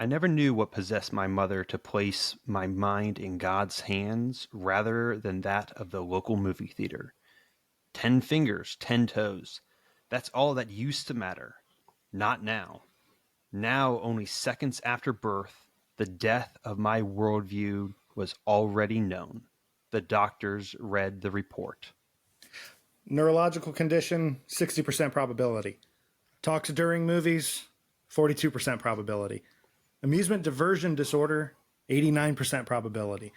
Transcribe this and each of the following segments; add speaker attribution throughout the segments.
Speaker 1: I never knew what possessed my mother to place my mind in God's hands rather than that of the local movie theater. 10 fingers, 10 toes. That's all that used to matter. Not now. Now, only seconds after birth, the death of my worldview was already known. The doctors read the report.
Speaker 2: Neurological condition, 60% probability. Talks during movies, 42% probability. Amusement diversion disorder, 89% probability.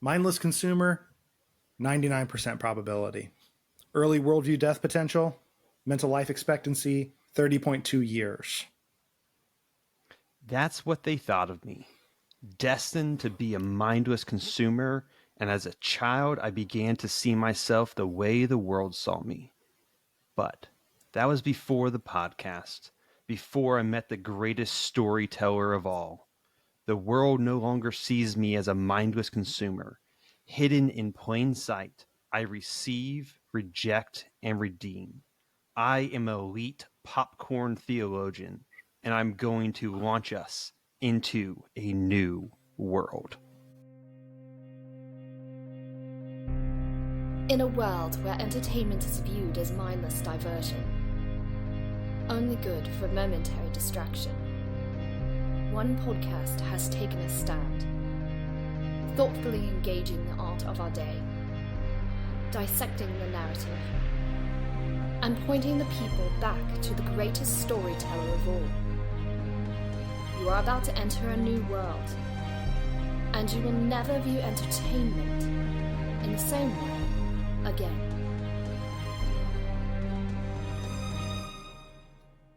Speaker 2: Mindless consumer, 99% probability. Early worldview death potential, mental life expectancy, 30.2 years.
Speaker 1: That's what they thought of me. Destined to be a mindless consumer, and as a child I began to see myself the way the world saw me. But that was before the podcast, before I met the greatest storyteller of all. The world no longer sees me as a mindless consumer. Hidden in plain sight, I receive, reject, and redeem. I am an elite popcorn theologian, and I'm going to launch us into a new world.
Speaker 3: In a world where entertainment is viewed as mindless diversion, only good for momentary distraction, one podcast has taken a stand, thoughtfully engaging the art of our day, dissecting the narrative, and pointing the people back to the greatest storyteller of all. You are about to enter a new world, and you will never view entertainment in the same way again.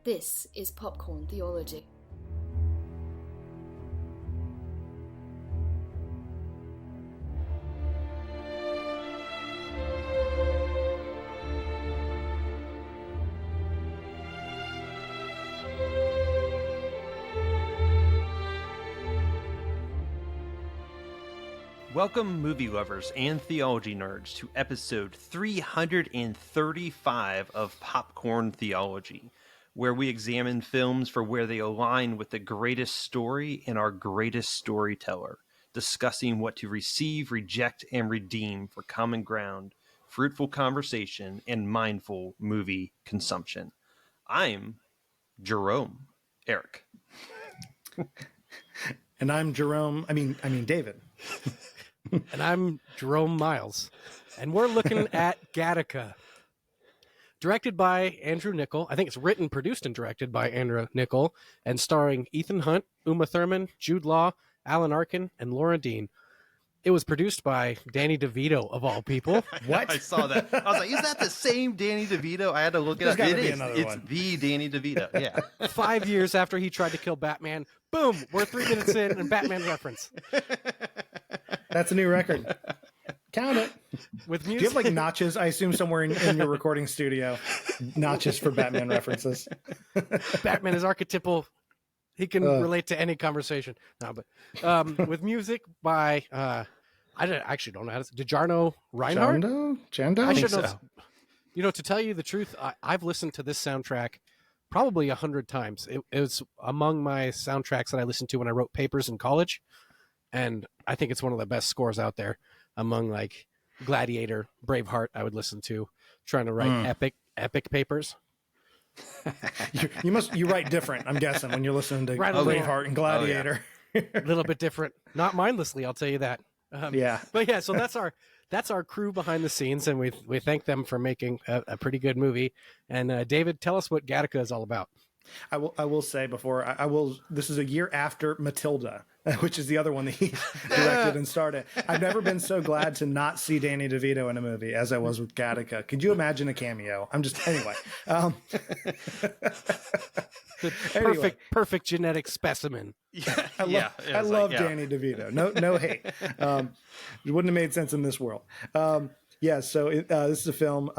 Speaker 3: This is Popcorn Theology.
Speaker 1: Welcome, movie lovers and theology nerds, to episode 335 of Popcorn Theology, where we examine films for where they align with the greatest story and our greatest storyteller, discussing what to receive, reject, and redeem for common ground, fruitful conversation, and mindful movie consumption. I'm Jerome Eric.
Speaker 2: And I'm David.
Speaker 4: And I'm Jerome Miles. And we're looking at Gattaca. Directed by Andrew Niccol. I think it's written, produced, and directed by Andrew Niccol, and starring Ethan Hunt, Uma Thurman, Jude Law, Alan Arkin, and Laura Dean. It was produced by Danny DeVito, of all people.
Speaker 2: What?
Speaker 1: I saw that. I was like, is that the same Danny DeVito? I had to look it up. It is. It's the Danny DeVito. Yeah.
Speaker 4: 5 years after he tried to kill Batman, boom, we're 3 minutes in and Batman reference.
Speaker 2: That's a new record. Count it.
Speaker 4: With music.
Speaker 2: Do you have like notches? I assume somewhere in your recording studio, notches for Batman references.
Speaker 4: Batman is archetypal. He can relate to any conversation. No, but with music by actually don't know how to. DeJarno Reinhardt.
Speaker 2: Chando?
Speaker 4: I should
Speaker 1: think
Speaker 4: know.
Speaker 1: so.
Speaker 4: You know, to tell you the truth, I've listened to this soundtrack probably 100 times. It was among my soundtracks that I listened to when I wrote papers in college, and I think it's one of the best scores out there. Among like Gladiator, Braveheart, I would listen to, trying to write epic papers.
Speaker 2: You write different, I'm guessing, when you're listening to Braveheart and Gladiator.
Speaker 4: A little bit different, not mindlessly, I'll tell you that.
Speaker 2: Yeah,
Speaker 4: but yeah, so that's our crew behind the scenes, and we thank them for making a pretty good movie. And David, tell us what Gattaca is all about.
Speaker 2: I will say before I will. This is a year after Matilda, which is the other one that he directed and starred in. I've never been so glad to not see Danny DeVito in a movie as I was with Gattaca. Could you imagine a cameo? Anyway.
Speaker 4: Perfect genetic specimen.
Speaker 2: I love Danny DeVito. No hate. It wouldn't have made sense in this world. So this is a film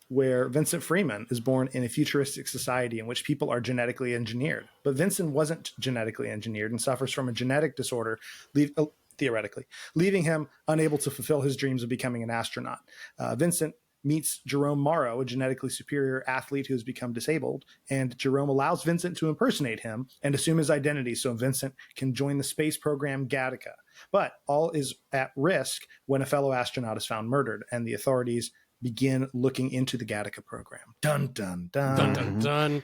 Speaker 2: where Vincent Freeman is born in a futuristic society in which people are genetically engineered. But Vincent wasn't genetically engineered and suffers from a genetic disorder, theoretically, leaving him unable to fulfill his dreams of becoming an astronaut. Vincent meets Jerome Morrow, a genetically superior athlete who has become disabled, and Jerome allows Vincent to impersonate him and assume his identity so Vincent can join the space program Gattaca. But all is at risk when a fellow astronaut is found murdered, and the authorities begin looking into the Gattaca program. Dun, dun, dun.
Speaker 4: Dun, dun, dun.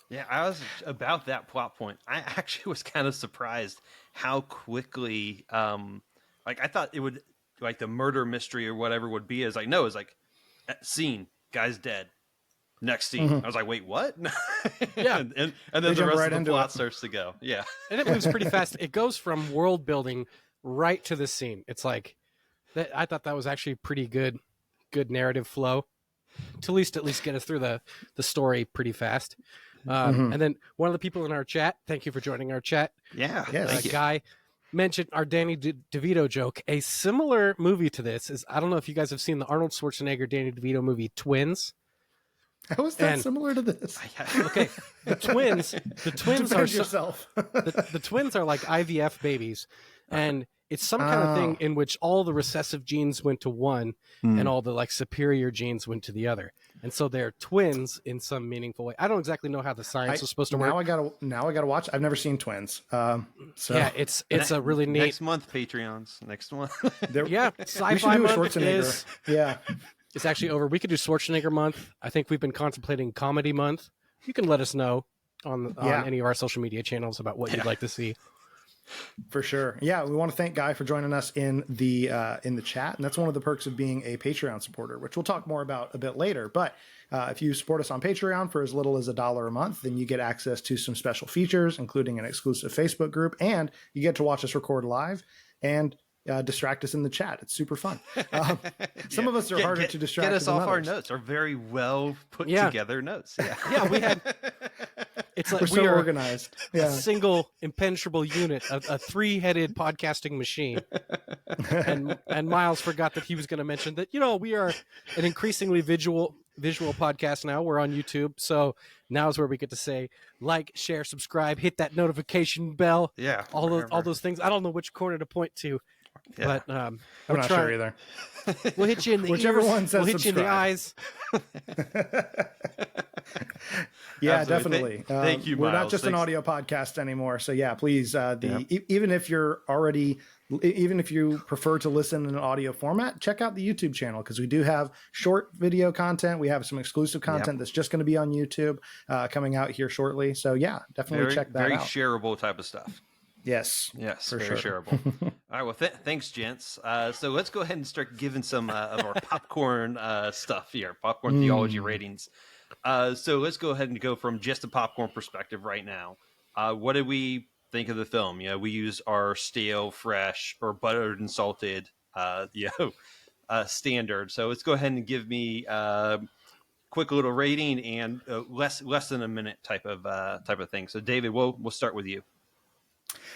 Speaker 1: Yeah, I was about that plot point. I actually was kind of surprised how quickly, like I thought it would, like the murder mystery or whatever would be. Is like no, it's like scene, guy's dead. Next scene, I was like, wait, what?
Speaker 4: Yeah,
Speaker 1: and then the rest of the plot starts to go. Yeah,
Speaker 4: and it moves pretty fast. It goes from world building right to the scene. It's like that. I thought that was actually pretty good narrative flow to at least get us through the story pretty fast. And then one of the people in our chat, thank you for joining our chat.
Speaker 1: Yeah,
Speaker 4: Guy mentioned our Danny DeVito joke. A similar movie to this is, I don't know if you guys have seen the Arnold Schwarzenegger Danny DeVito movie Twins.
Speaker 2: How is that similar to this?
Speaker 4: Okay, the twins are the twins are like IVF babies, and it's some kind of thing in which all the recessive genes went to one, and all the like superior genes went to the other, and so they're twins in some meaningful way. I don't exactly know how the science is supposed to work.
Speaker 2: Now I gotta watch. I've never seen Twins. So
Speaker 4: yeah, it's a really neat.
Speaker 1: Next month Patreons. Next one.
Speaker 4: Yeah, Sci-Fi Month is.
Speaker 2: Yeah.
Speaker 4: It's actually over. We could do Schwarzenegger month. I think we've been contemplating comedy month. You can let us know on any of our social media channels about what you'd like to see.
Speaker 2: For sure. Yeah, we want to thank Guy for joining us in the chat, and that's one of the perks of being a Patreon supporter, which we'll talk more about a bit later. But if you support us on Patreon for as little as $1 a month, then you get access to some special features, including an exclusive Facebook group, and you get to watch us record live and distract us in the chat. It's super fun. Some of us are harder to distract.
Speaker 1: Get us off
Speaker 2: others.
Speaker 1: our notes. Our very well put together notes. Yeah,
Speaker 4: yeah. We had. It's like
Speaker 2: we're so organized.
Speaker 4: A single impenetrable unit, a 3-headed podcasting machine. And Miles forgot that he was going to mention that we are an increasingly visual podcast now. We're on YouTube, so now is where we get to say like, share, subscribe, hit that notification bell.
Speaker 1: Yeah,
Speaker 4: all those things. I don't know which corner to point to.
Speaker 1: Yeah.
Speaker 4: But
Speaker 2: I'm not sure either.
Speaker 4: We'll hit you in the
Speaker 2: whichever
Speaker 4: ears.
Speaker 2: one says
Speaker 4: we'll hit you in the eyes.
Speaker 2: Yeah,
Speaker 1: absolutely.
Speaker 2: Definitely.
Speaker 1: Thank you,
Speaker 2: We're
Speaker 1: Miles.
Speaker 2: not just an audio podcast anymore. So yeah, please, even if you prefer to listen in an audio format, check out the YouTube channel, because we do have short video content. We have some exclusive content that's just going to be on YouTube coming out here shortly. So yeah, definitely check that out.
Speaker 1: Very shareable type of stuff.
Speaker 2: Yes,
Speaker 1: for very sure. Shareable. All right, well, thanks, gents. So let's go ahead and start giving some of our popcorn stuff here, popcorn theology ratings. So let's go ahead and go from just a popcorn perspective right now. What did we think of the film? We use our stale, fresh, or buttered and salted, standard. So let's go ahead and give me a quick little rating and less than a minute type of thing. So David, we'll start with you.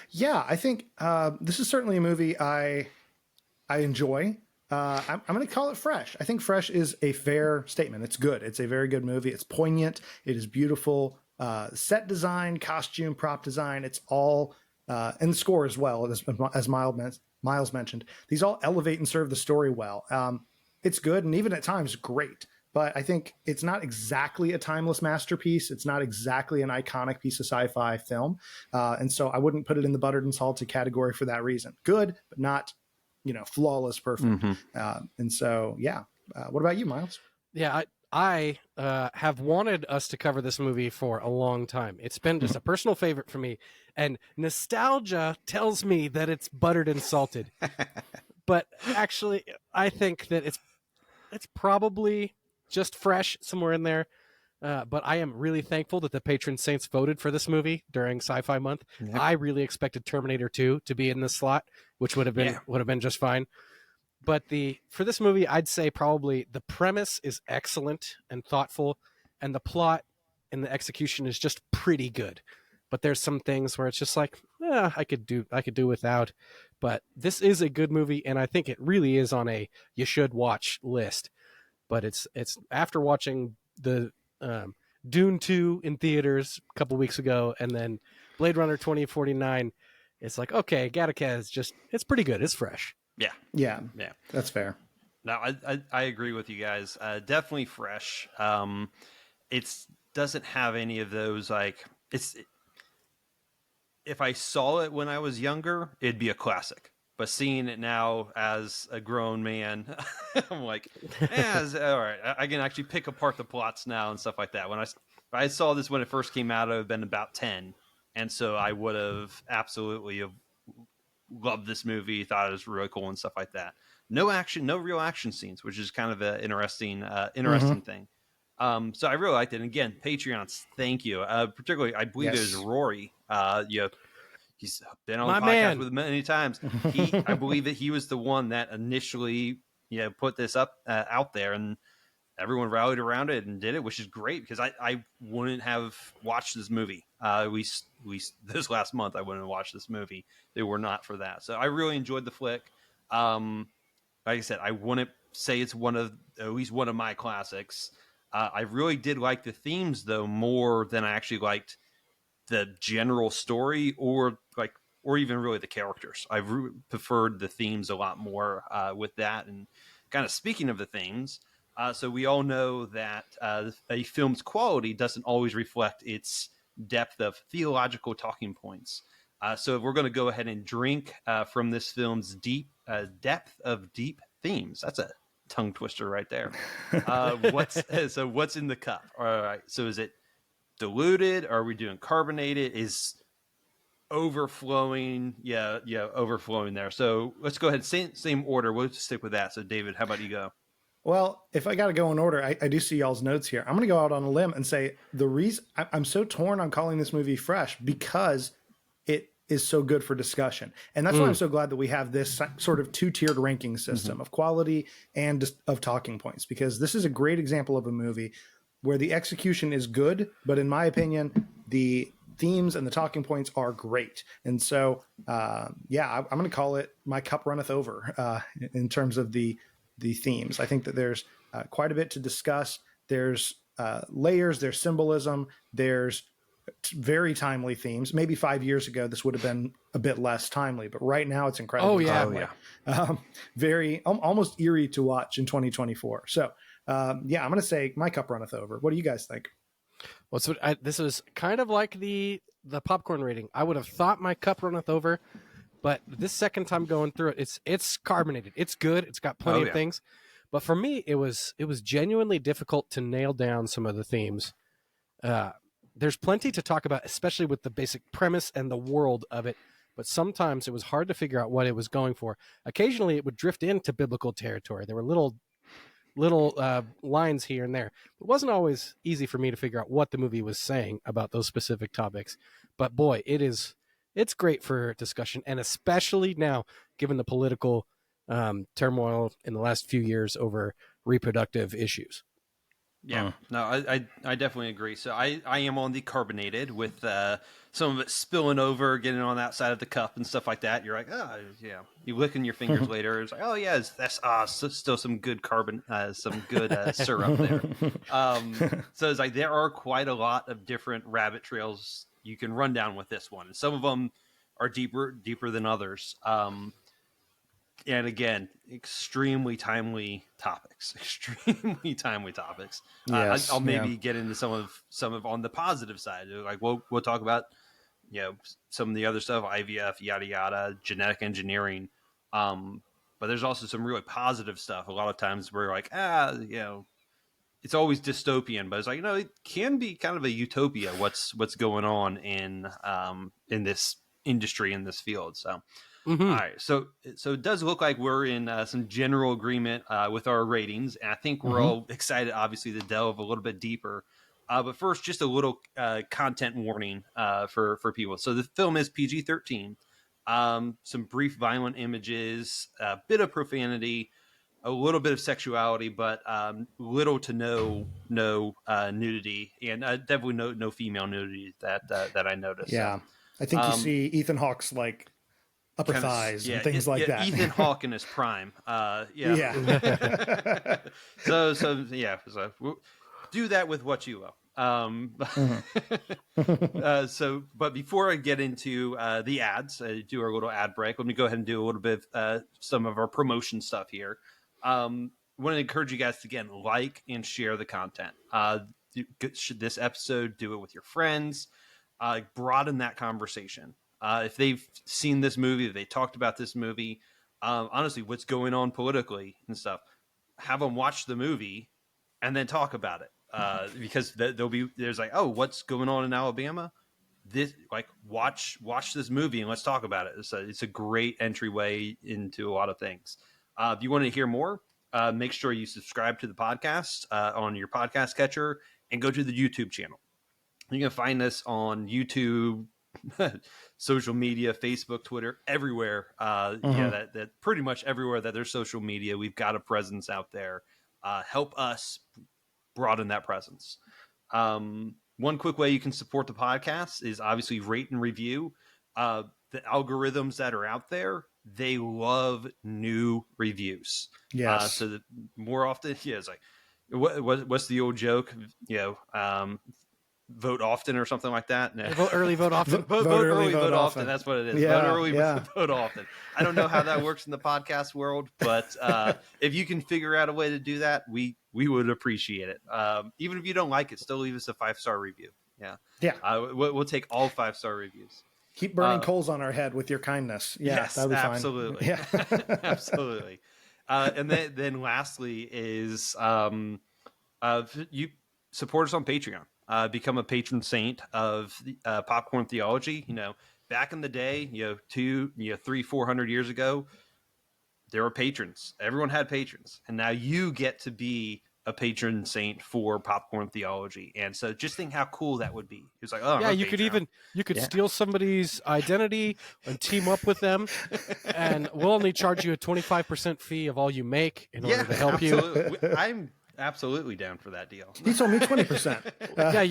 Speaker 2: Yeah, I think this is certainly a movie I enjoy. I'm going to call it fresh. I think fresh is a fair statement. It's good. It's a very good movie. It's poignant. It is beautiful. Set design, costume, prop design. It's all, and the score as well, as Miles mentioned. These all elevate and serve the story well. It's good, and even at times great. But I think it's not exactly a timeless masterpiece. It's not exactly an iconic piece of sci-fi film. And so I wouldn't put it in the buttered and salted category for that reason. Good, but not, flawless, perfect. And so, yeah. What about you, Miles?
Speaker 4: Yeah, I have wanted us to cover this movie for a long time. It's been just a personal favorite for me. And nostalgia tells me that it's buttered and salted. But actually, I think that it's probably just fresh somewhere in there. But I am really thankful that the patron saints voted for this movie during Sci-Fi Month. Yep. I really expected Terminator 2 to be in this slot, which would have been just fine. But for this movie, I'd say probably the premise is excellent and thoughtful, and the plot and the execution is just pretty good. But there's some things where it's just like, I could do without. But this is a good movie, and I think it really is on a you should watch list. But it's after watching the Dune 2 in theaters a couple weeks ago, and then Blade Runner 2049, it's like, okay, Gattaca is it's pretty good. It's fresh.
Speaker 2: Yeah, that's fair.
Speaker 1: No, I agree with you guys. Definitely fresh. It's doesn't have any of those like it's. If I saw it when I was younger, it'd be a classic. But seeing it now as a grown man, I'm like, all right, I can actually pick apart the plots now and stuff like that. When I saw this when it first came out, I would have been about 10. And so I would have absolutely have loved this movie, thought it was really cool and stuff like that. No action, no real action scenes, which is kind of an interesting thing. So I really liked it. And again, Patreons, thank you. Particularly, I believe it was Rory. He's been on the podcast with many times. I believe that he was the one that initially, put this up out there, and everyone rallied around it and did it, which is great because I wouldn't have watched this movie. We this last month, I wouldn't have watched this movie. They were not for that. So I really enjoyed the flick. Like I said, I wouldn't say it's at least one of my classics. I really did like the themes though more than I actually liked the general story or even really the characters. I preferred the themes a lot more with that. And kind of speaking of the themes, so we all know that a film's quality doesn't always reflect its depth of theological talking points. So we're going to go ahead and drink from this film's depth of deep themes. That's a tongue twister right there. What's in the cup? All right. So is it diluted? Are we doing carbonated? Is overflowing? Yeah, overflowing there. So let's go ahead. Same order. We'll just stick with that. So David, how about you go?
Speaker 2: Well, if I got to go in order, I do see y'all's notes here. I'm going to go out on a limb and say the reason I'm so torn on calling this movie fresh because it is so good for discussion. And that's why I'm so glad that we have this sort of two-tiered ranking system of quality and of talking points, because this is a great example of a movie where the execution is good, but in my opinion, the themes and the talking points are great. And so, I'm going to call it My Cup Runneth Over in terms of the themes. I think that there's quite a bit to discuss. There's layers, there's symbolism, there's very timely themes. Maybe 5 years ago, this would have been a bit less timely, but right now it's incredibly timely. Very, almost eerie to watch in 2024. So, I'm going to say My Cup Runneth Over. What do you guys think?
Speaker 4: Well, so this was kind of like the popcorn rating. I would have thought My Cup Runneth Over, but this second time going through it, it's carbonated. It's good. It's got plenty of things. But for me, it was genuinely difficult to nail down some of the themes. There's plenty to talk about, especially with the basic premise and the world of it. But sometimes it was hard to figure out what it was going for. Occasionally, it would drift into biblical territory. There were little lines here and there. It wasn't always easy for me to figure out what the movie was saying about those specific topics. But boy, it's great for discussion, and especially now, given the political turmoil in the last few years over reproductive issues.
Speaker 1: Yeah, no, I definitely agree. So I am on the carbonated with some of it spilling over, getting on that side of the cup and stuff like that. You're like, you licking your fingers later. It's like, oh yeah, that's still some good some good syrup there. So it's like there are quite a lot of different rabbit trails you can run down with this one, and some of them are deeper than others. And again, extremely timely topics. Yes, I'll maybe get into some of on the positive side. Like we'll talk about, some of the other stuff, IVF, yada yada, genetic engineering. But there's also some really positive stuff. A lot of times we're like, it's always dystopian, but it's like, it can be kind of a utopia. What's going on in this industry, in this field. So. Mm-hmm. All right, so it does look like we're in some general agreement with our ratings, and I think we're all excited, obviously, to delve a little bit deeper. But first, just a little content warning for people. So the film is PG-13. Some brief violent images, a bit of profanity, a little bit of sexuality, but little to no nudity, and definitely no female nudity that I noticed.
Speaker 2: Yeah, so, I think you see Ethan Hawke's upper thighs and things like that.
Speaker 1: Ethan Hawke in his prime. So do that with what you will. But before I get into the ads, do our little ad break, let me go ahead and do a little bit of some of our promotion stuff here. Want to encourage you guys to, again, like and share the content. Should this episode, do it with your friends. Broaden that conversation. If they've seen this movie, if they talked about this movie, honestly, what's going on politically and stuff, have them watch the movie and then talk about it. Because there's like, oh, what's going on in Alabama? This, like, watch this movie and let's talk about it. It's a great entryway into a lot of things. If you want to hear more, make sure you subscribe to the podcast on your podcast catcher and go to the YouTube channel. You can find us on YouTube, social media, Facebook, Twitter, everywhere. Yeah, that pretty much everywhere that there's social media, we've got a presence out there. Help us broaden that presence. One quick way you can support the podcast is obviously rate and review. The algorithms that are out there, they love new reviews.
Speaker 2: Yes.
Speaker 1: So that more often, it's like, what's the old joke? Vote often or something like that. No.
Speaker 4: Vote early, vote often.
Speaker 1: Vote early, vote often. That's what it is.
Speaker 2: Yeah,
Speaker 1: vote early, vote often. I don't know how that works in the podcast world, but if you can figure out a way to do that, we would appreciate it. Even if you don't like it, still leave us a 5-star review. Yeah. We'll take all 5-star reviews.
Speaker 2: Keep burning coals on our head with your kindness. Yeah,
Speaker 1: yes,
Speaker 2: that'll be fine.
Speaker 1: Absolutely.
Speaker 2: Yeah.
Speaker 1: Absolutely. And then lastly is you support us on Patreon. Become a patron saint of Popcorn Theology. Back in the day, 300-400 years ago, there were patrons. Everyone had patrons, and now you get to be a patron saint for Popcorn Theology. And so, just think how cool that would be. It's like, oh,
Speaker 4: yeah, you could steal somebody's identity and team up with them, and we'll only charge you a 25% fee of all you make in order to help you.
Speaker 1: I'm absolutely down for that deal.
Speaker 2: He told me 20%.
Speaker 4: Yeah,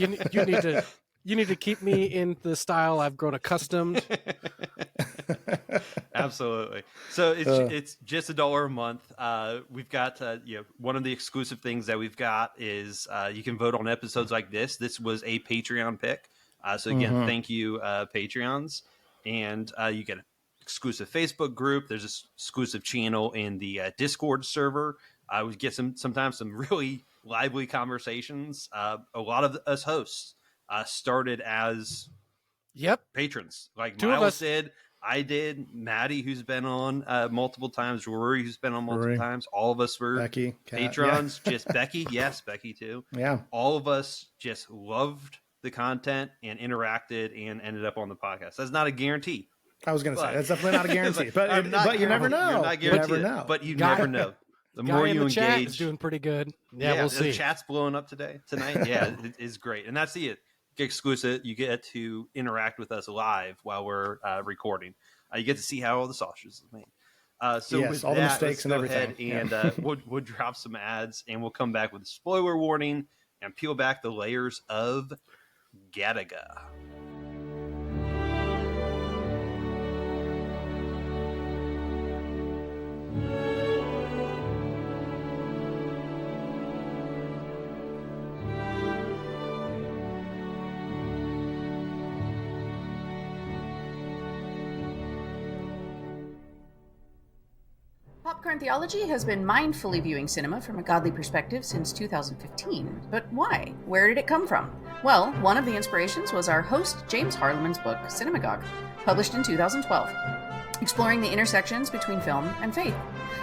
Speaker 4: you need to keep me in the style I've grown accustomed.
Speaker 1: Absolutely. So it's just $1 a month. We've got one of the exclusive things that we've got is you can vote on episodes like this. This was a Patreon pick. So again, thank you, Patreons, and you get an exclusive Facebook group. There's an exclusive channel in the Discord server. We get sometimes some really lively conversations. A lot of us hosts started as patrons, like
Speaker 4: Two
Speaker 1: Miles
Speaker 4: of us
Speaker 1: did. I did. Maddie, who's been on multiple times. Rory, who's been on multiple times. All of us were
Speaker 2: Becky,
Speaker 1: patrons. Just Becky. Yes, Becky too.
Speaker 2: Yeah.
Speaker 1: All of us just loved the content and interacted and ended up on the podcast. That's not a guarantee.
Speaker 2: I was going to say, that's definitely not a guarantee. But you never know.
Speaker 1: You're not guaranteed, but you never know. The more you engage,
Speaker 4: chat is doing pretty good. Yeah, we'll see.
Speaker 1: The chat's blowing up tonight. Yeah, it is great, and that's it. Exclusive. You get to interact with us live while we're recording. You get to see how all the sausage is made. So
Speaker 2: yes,
Speaker 1: with
Speaker 2: all
Speaker 1: that,
Speaker 2: the mistakes and everything.
Speaker 1: And we'll drop some ads, and we'll come back with a spoiler warning and peel back the layers of Gattaca.
Speaker 5: Popcorn Theology has been mindfully viewing cinema from a godly perspective since 2015. But why? Where did it come from? Well, one of the inspirations was our host James Harleman's book, Cinemagogue, published in 2012, exploring the intersections between film and faith.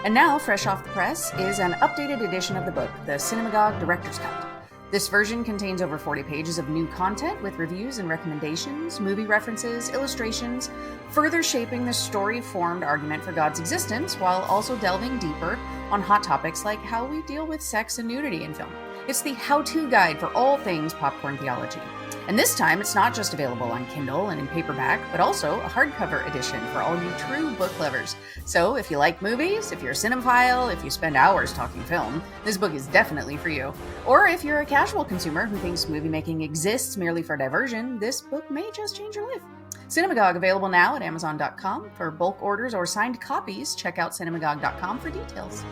Speaker 5: And now, fresh off the press, is an updated edition of the book, the Cinemagogue Director's Cut. This version contains over 40 pages of new content with reviews and recommendations, movie references, illustrations, further shaping the story-formed argument for God's existence while also delving deeper on hot topics like how we deal with sex and nudity in film. It's the how-to guide for all things popcorn theology. And this time, it's not just available on Kindle and in paperback, but also a hardcover edition for all you true book lovers. So if you like movies, if you're a cinephile, if you spend hours talking film, this book is definitely for you. Or if you're a casual consumer who thinks movie making exists merely for diversion, this book may just change your life. Cinemagogue available now at Amazon.com. For bulk orders or signed copies, check out Cinemagogue.com for details.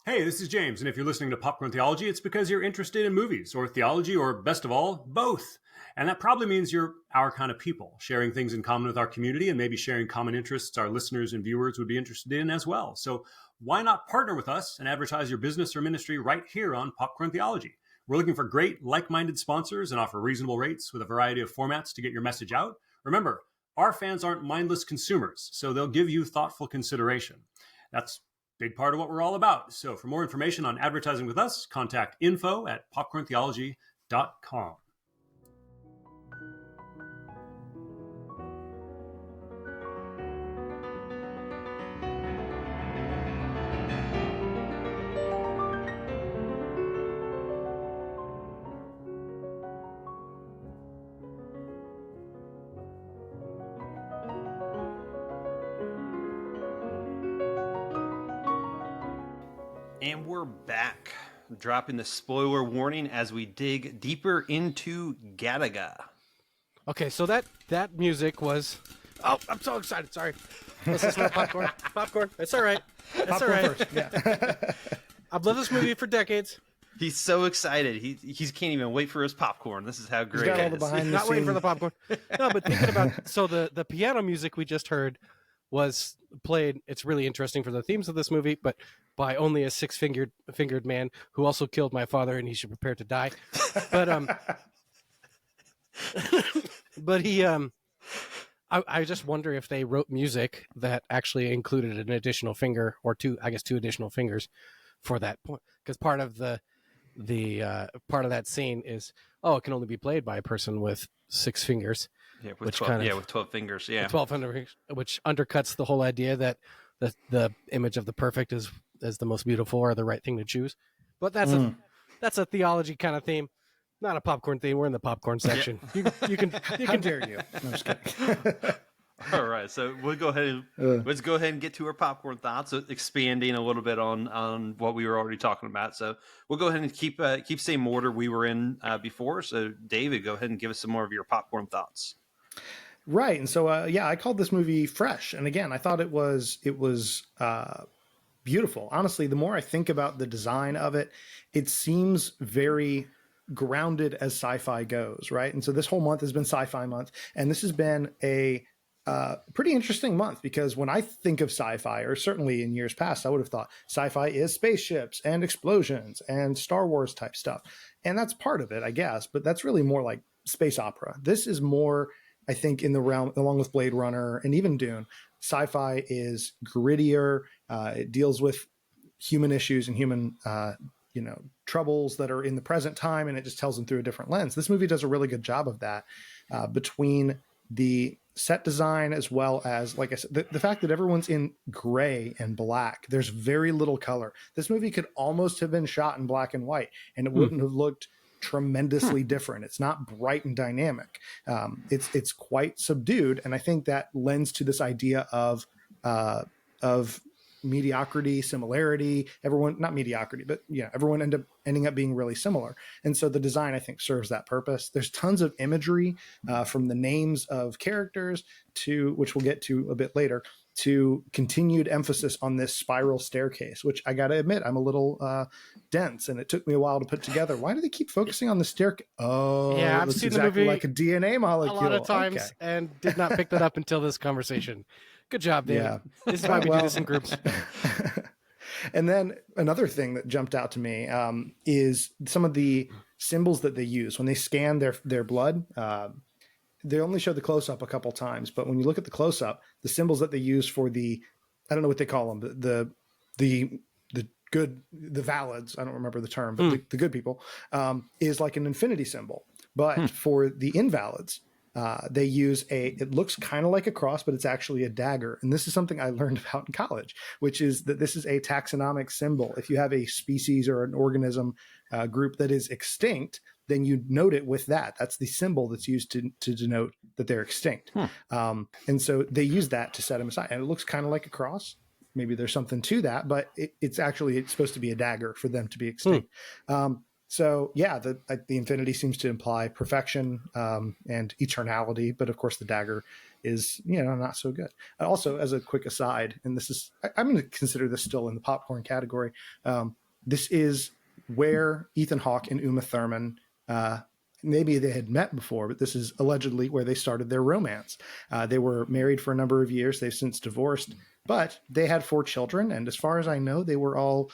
Speaker 6: Hey, this is James, and if you're listening to Popcorn Theology, it's because you're interested in movies, or theology, or best of all, both. And that probably means you're our kind of people, sharing things in common with our community and maybe sharing common interests our listeners and viewers would be interested in as well. So why not partner with us and advertise your business or ministry right here on Popcorn Theology? We're looking for great, like-minded sponsors and offer reasonable rates with a variety of formats to get your message out. Remember, our fans aren't mindless consumers, so they'll give you thoughtful consideration. That's a big part of what we're all about. So for more information on advertising with us, contact info@popcorntheology.com.
Speaker 1: And we're back, dropping the spoiler warning as we dig deeper into Gattaca.
Speaker 4: Okay, so that music was... Oh, I'm so excited. Sorry. Let's listen to popcorn. Popcorn. It's all right. It's all right. First. Yeah. I've loved this movie for decades.
Speaker 1: He's so excited. He can't even wait for his popcorn. This is how great it is.
Speaker 4: Not waiting for the popcorn. No, but thinking about... So the piano music we just heard was played. It's really interesting for the themes of this movie, but by only a six-fingered man who also killed my father, and he should prepare to die. But but he I just wonder if they wrote music that actually included an additional finger or two additional fingers for that point, because part of the part of that scene is it can only be played by a person with 6 fingers.
Speaker 1: Yeah, with 12, with 12 fingers. Yeah,
Speaker 4: 12 fingers, which undercuts the whole idea that the image of the perfect is the most beautiful or the right thing to choose. But that's a theology kind of theme, not a popcorn theme. We're in the popcorn section. Yeah. You can
Speaker 2: How dare you? No, I'm just kidding.
Speaker 1: All right, so let's go ahead and get to our popcorn thoughts, expanding a little bit on what we were already talking about. So we'll go ahead and keep same order we were in before. So David, go ahead and give us some more of your popcorn thoughts.
Speaker 2: Right. And so, I called this movie fresh. And again, I thought it was beautiful. Honestly, the more I think about the design of it, it seems very grounded as sci-fi goes. Right. And so this whole month has been sci-fi month. And this has been a pretty interesting month, because when I think of sci-fi, or certainly in years past, I would have thought sci-fi is spaceships and explosions and Star Wars type stuff. And that's part of it, I guess. But that's really more like space opera. This is more, I think, in the realm, along with Blade Runner and even Dune, sci-fi is grittier. It deals with human issues and human, troubles that are in the present time, and it just tells them through a different lens. This movie does a really good job of that, between the set design as well as, like I said, the fact that everyone's in gray and black. There's very little color. This movie could almost have been shot in black and white, and it wouldn't have looked tremendously different. It's not bright and dynamic. It's quite subdued, and I think that lends to this idea of mediocrity, similarity. Everyone, not mediocrity, but everyone ending up being really similar. And so the design, I think, serves that purpose. There's tons of imagery, from the names of characters to, which we'll get to a bit later, to continued emphasis on this spiral staircase, which I got to admit, I'm a little dense, and it took me a while to put together. Why do they keep focusing on the staircase? Oh, yeah, I've seen exactly the movie like a DNA molecule
Speaker 4: a lot of times, and did not pick that up until this conversation. Good job, David. Yeah. This is why we do this in groups.
Speaker 2: And then another thing that jumped out to me is some of the symbols that they use when they scan their blood. They only show the close-up a couple times, but when you look at the close-up, the symbols that they use for the, I don't know what they call them, the good, the valids, I don't remember the term, but the good people, is like an infinity symbol. But for the invalids, they use it looks kind of like a cross, but it's actually a dagger. And this is something I learned about in college, which is that this is a taxonomic symbol. If you have a species or an organism group that is extinct, then you note it with that. That's the symbol that's used to denote that they're extinct. And so they use that to set them aside. And it looks kind of like a cross. Maybe there's something to that, but it's supposed to be a dagger for them to be extinct. So yeah, the infinity seems to imply perfection and eternality, but of course the dagger is, not so good. Also, as a quick aside, and I'm going to consider this still in the popcorn category. This is where Ethan Hawke and Uma Thurman, maybe they had met before, but this is allegedly where they started their romance. They were married for a number of years. They've since divorced, but they had 4 children. And as far as I know, they were all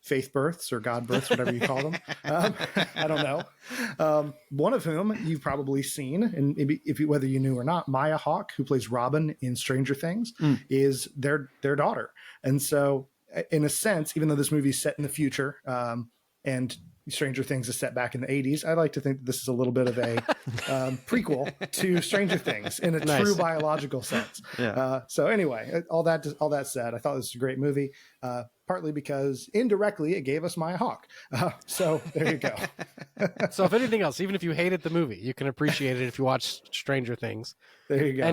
Speaker 2: faith births or God births, whatever you call them. I don't know. One of whom you've probably seen, and maybe whether you knew or not, Maya Hawke, who plays Robin in Stranger Things, is their daughter. And so in a sense, even though this movie is set in the future, and Stranger Things is set back in the 80s, I like to think that this is a little bit of a prequel to Stranger Things in a true biological sense. Yeah. So anyway, all that said, I thought this was a great movie, partly because indirectly it gave us Maya Hawke. So there you go.
Speaker 4: So if anything else, even if you hated the movie, you can appreciate it if you watch Stranger Things.
Speaker 2: There you go.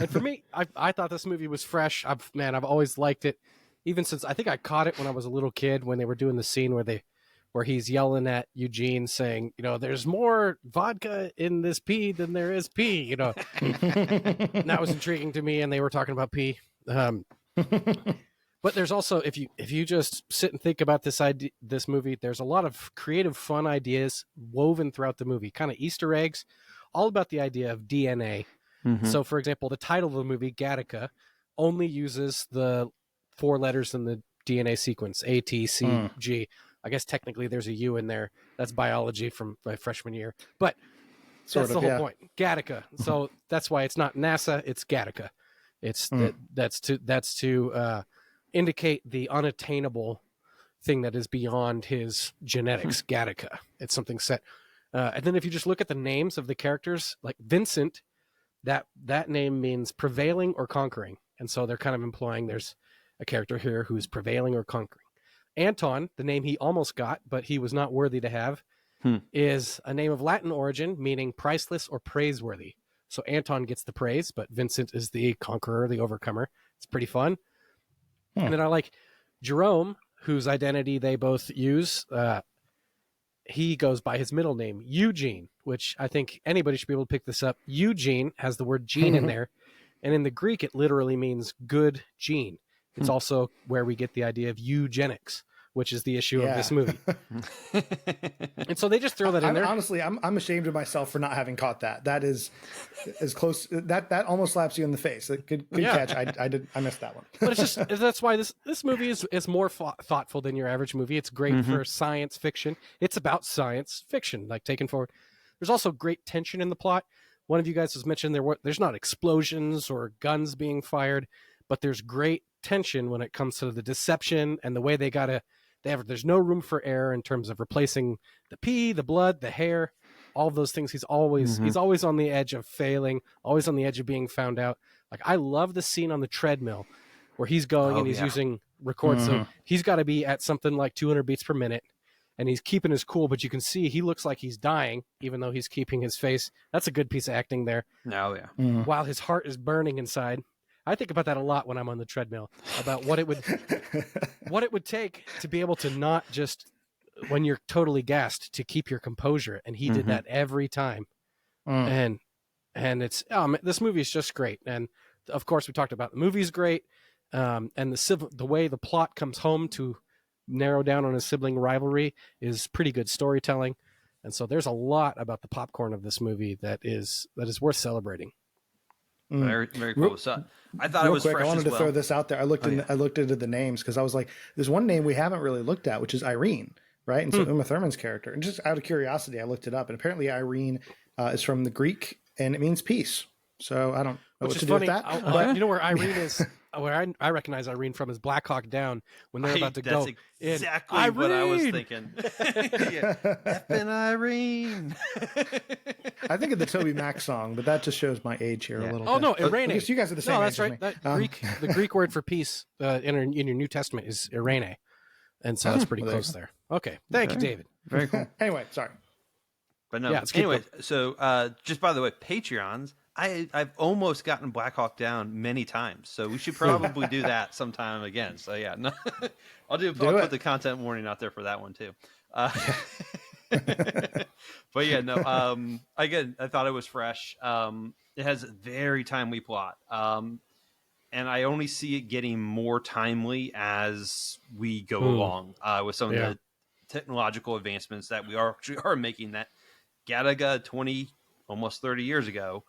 Speaker 4: And for me, I thought this movie was fresh. I've always liked it, even since I think I caught it when I was a little kid when they were doing the scene where he's yelling at Eugene saying, there's more vodka in this pee than there is pee, And that was intriguing to me, and they were talking about pee. But there's also, if you just sit and think about this movie, there's a lot of creative, fun ideas woven throughout the movie, kind of Easter eggs, all about the idea of DNA. Mm-hmm. So, for example, the title of the movie, Gattaca, only uses the 4 letters in the DNA sequence, A, T, C, G. I guess technically there's a U in there. That's biology from my freshman year. But that's the whole point. Gattaca. So that's why it's not NASA, it's Gattaca. It's that's to indicate the unattainable thing that is beyond his genetics, Gattaca. It's something set. And then if you just look at the names of the characters, like Vincent, that name means prevailing or conquering. And so they're kind of implying there's a character here who's prevailing or conquering. Anton, the name he almost got, but he was not worthy to have, is a name of Latin origin, meaning priceless or praiseworthy. So Anton gets the praise, but Vincent is the conqueror, the overcomer. It's pretty fun. And then I like Jerome, whose identity they both use. He goes by his middle name, Eugene, which I think anybody should be able to pick this up. Eugene has the word gene in there. And in the Greek, it literally means good gene. It's also where we get the idea of eugenics, which is the issue of this movie. And so they just throw that in there.
Speaker 2: Honestly, I'm ashamed of myself for not having caught that. That is as close. That almost slaps you in the face. Good catch. I missed that one.
Speaker 4: But it's just, that's why this movie is more thoughtful than your average movie. It's great for science fiction. It's about science fiction, like taken forward. There's also great tension in the plot. One of you guys has mentioned there's not explosions or guns being fired, but there's great tension when it comes to the deception and the way there's no room for error in terms of replacing the pee, the blood, the hair, all of those things. He's always on the edge of failing, always on the edge of being found out. Like, I love the scene on the treadmill where he's going and he's using records. So he's got to be at something like 200 beats per minute, and he's keeping his cool, but you can see he looks like he's dying, even though he's keeping his face. That's a good piece of acting there.
Speaker 1: Oh yeah.
Speaker 4: While his heart is burning inside. I think about that a lot when I'm on the treadmill, about what it would take to be able to not just, when you're totally gassed, to keep your composure. And he did that every time. And it's, this movie is just great. And of course we talked about the movie's great. And the way the plot comes home to narrow down on a sibling rivalry is pretty good storytelling. And so there's a lot about the popcorn of this movie that is worth celebrating.
Speaker 1: Very, very cool. So I thought it was fresh.
Speaker 2: I wanted
Speaker 1: as
Speaker 2: to
Speaker 1: well.
Speaker 2: throw this out there. I looked into the names because I was like, there's one name we haven't really looked at, which is Irene, right? And so Uma Thurman's character. And just out of curiosity, I looked it up, and apparently Irene is from the Greek, and it means peace. So I don't know what to do with that.
Speaker 4: But you know where Irene is? Where I recognize Irene from is Black Hawk Down, when they're about to go.
Speaker 1: That's exactly what I was thinking. Effing Irene.
Speaker 2: I think of the Toby Mac song, but that just shows my age here a little bit.
Speaker 4: Oh no, Irene.
Speaker 2: I guess you guys are the same age
Speaker 4: as me. The Greek word for peace in your New Testament is Irene, and so that's pretty close there. Okay, thank you, David.
Speaker 2: Very cool. Anyway, sorry.
Speaker 1: But no. Anyway, so just by the way, Patreons. I've almost gotten Black Hawk Down many times, so we should probably do that sometime again. So yeah, no, I'll put the content warning out there for that one too. But yeah, no. Again, I thought it was fresh. It has a very timely plot. And I only see it getting more timely as we go along with some of the technological advancements that we actually are making. That Gattaca 20, almost 30 years ago,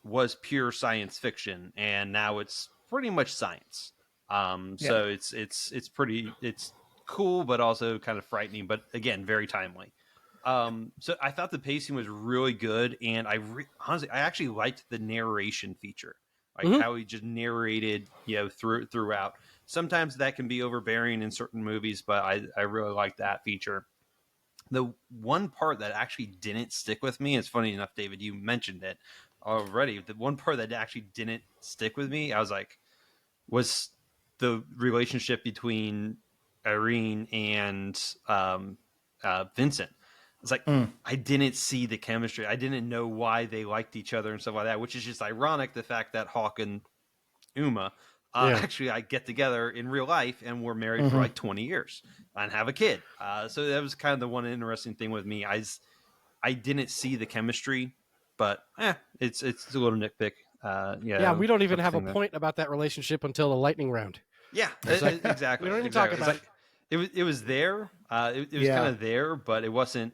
Speaker 1: was pure science fiction, and now it's pretty much science. So it's cool, but also kind of frightening, but again, very timely. So I thought the pacing was really good, and honestly, I actually liked the narration feature, like how he just narrated, throughout. Sometimes that can be overbearing in certain movies, but I really like that feature. The one part that actually didn't stick with me, it's funny enough, David, you mentioned it already. The one part that actually didn't stick with me, I was like, was the relationship between Irene and Vincent. It's like, I didn't see the chemistry. I didn't know why they liked each other and stuff like that, which is just ironic, the fact that Hawk and Uma actually get together in real life, and we're married for like 20 years and have a kid. So that was kind of the one interesting thing with me. I didn't see the chemistry, but it's a little nitpick.
Speaker 4: We don't even have a point about that relationship until the lightning round.
Speaker 1: Yeah, exactly.
Speaker 4: We don't even talk about it.
Speaker 1: It was there. It was kind of there, but it wasn't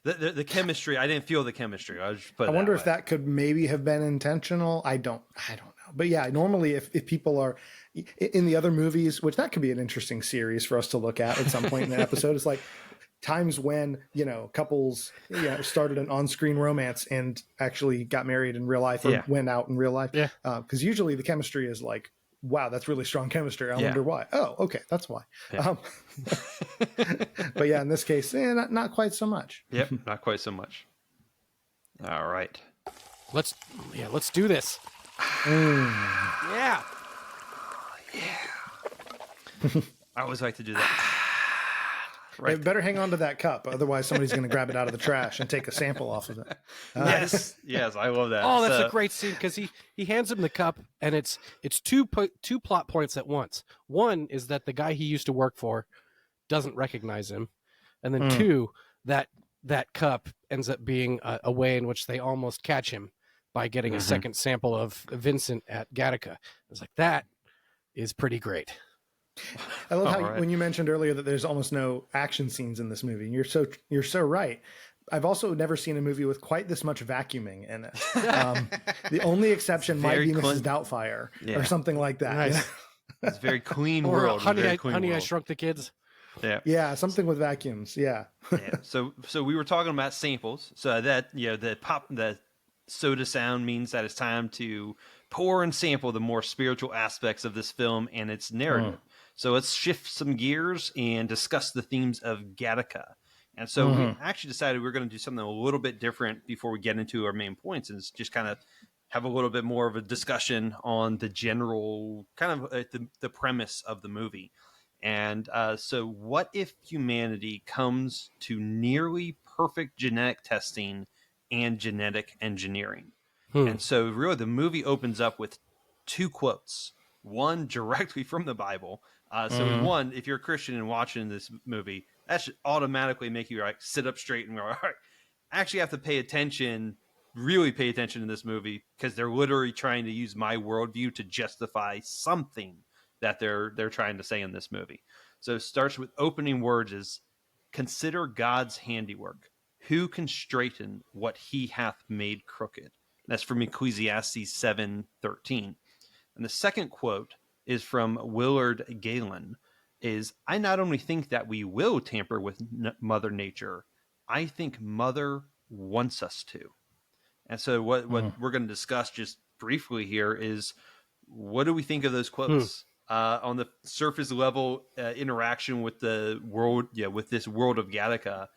Speaker 1: the chemistry. I didn't feel the chemistry. I
Speaker 2: wonder if that could maybe have been intentional. I don't know. But yeah, normally if people are in the other movies, which that could be an interesting series for us to look at some point in the episode, it's like times when, couples, started an on-screen romance and actually got married in real life or went out in real life. Yeah. Because usually the chemistry is like, wow, that's really strong chemistry. I wonder why. Oh, okay. That's why. Yeah. But yeah, in this case, not quite so much.
Speaker 1: Yep. Not quite so much. All right.
Speaker 4: Let's do this. Yeah.
Speaker 1: I always like to do that.
Speaker 2: Right. Hey, better hang on to that cup. Otherwise somebody's going to grab it out of the trash and take a sample off of it.
Speaker 1: Yes, I love that.
Speaker 4: Oh, that's a great scene, because he hands him the cup, and it's two plot points at once. One is that the guy he used to work for doesn't recognize him. And then two, that cup ends up being a way in which they almost catch him by getting a second sample of Vincent at Gattaca. It's like, that is pretty great.
Speaker 2: I love how when you mentioned earlier that there's almost no action scenes in this movie, and you're so right. I've also never seen a movie with quite this much vacuuming in it. The only exception might be Mrs. Doubtfire or something like that.
Speaker 1: Nice. It's a very clean
Speaker 4: or
Speaker 1: world.
Speaker 4: Honey, I Shrunk the Kids.
Speaker 2: Yeah, something with vacuums. Yeah.
Speaker 1: So we were talking about samples. So that the soda sound means that it's time to pour and sample the more spiritual aspects of this film and its narrative. So let's shift some gears and discuss the themes of Gattaca. And so we actually decided we were going to do something a little bit different before we get into our main points, and just kind of have a little bit more of a discussion on the general kind of the premise of the movie. And so what if humanity comes to nearly perfect genetic testing and genetic engineering? And so really the movie opens up with two quotes, one directly from the Bible. One, if you're a Christian and watching this movie, that should automatically make you sit up straight and go, all right, I actually have to pay attention, really pay attention to this movie, because they're literally trying to use my worldview to justify something that they're trying to say in this movie. So it starts with opening words is, consider God's handiwork. Who can straighten what he hath made crooked? That's from Ecclesiastes 7:13. And the second quote is from Willard Galen, is, I not only think that we will tamper with Mother Nature, I think Mother wants us to. And so what we're going to discuss just briefly here is, what do we think of those quotes? On the surface level interaction with the world, with this world of Gattaca.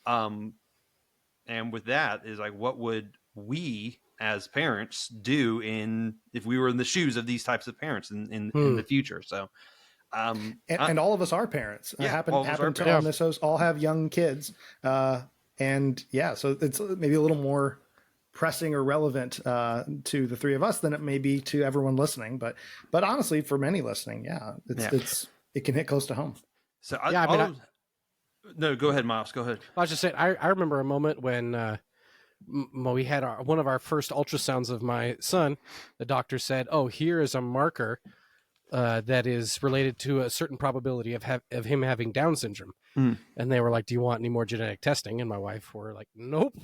Speaker 1: And with that is like, what would we as parents do if we were in the shoes of these types of parents in the future? So,
Speaker 2: and all of us are parents. Happen to on this host all have young kids. So it's maybe a little more pressing or relevant to the three of us than it may be to everyone listening. But honestly, for many listening, it can hit close to home.
Speaker 1: So no, go ahead, Miles. Go ahead.
Speaker 4: I was just saying, I remember a moment when we had one of our first ultrasounds of my son. The doctor said, "Oh, here is a marker that is related to a certain probability of him having Down syndrome." And they were like, "Do you want any more genetic testing?" And my wife were like, "Nope,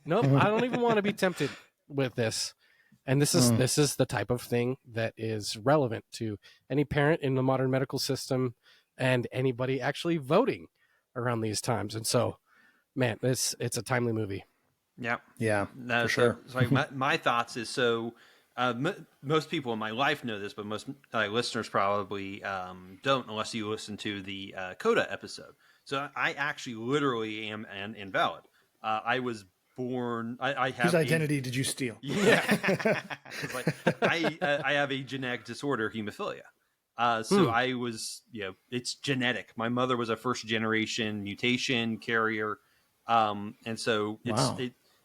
Speaker 4: nope, I don't even want to be tempted with this." And this is the type of thing that is relevant to any parent in the modern medical system and anybody actually voting around these times. And so, man, it's a timely movie.
Speaker 2: Yeah,
Speaker 1: No,
Speaker 2: for sure.
Speaker 1: So my thoughts is most people in my life know this, but most listeners probably don't unless you listen to the Coda episode. So I actually literally am an invalid. I was born. I have
Speaker 2: whose identity did you steal?
Speaker 1: Yeah, I have a genetic disorder, hemophilia. So I was, it's genetic. My mother was a first generation mutation carrier, and so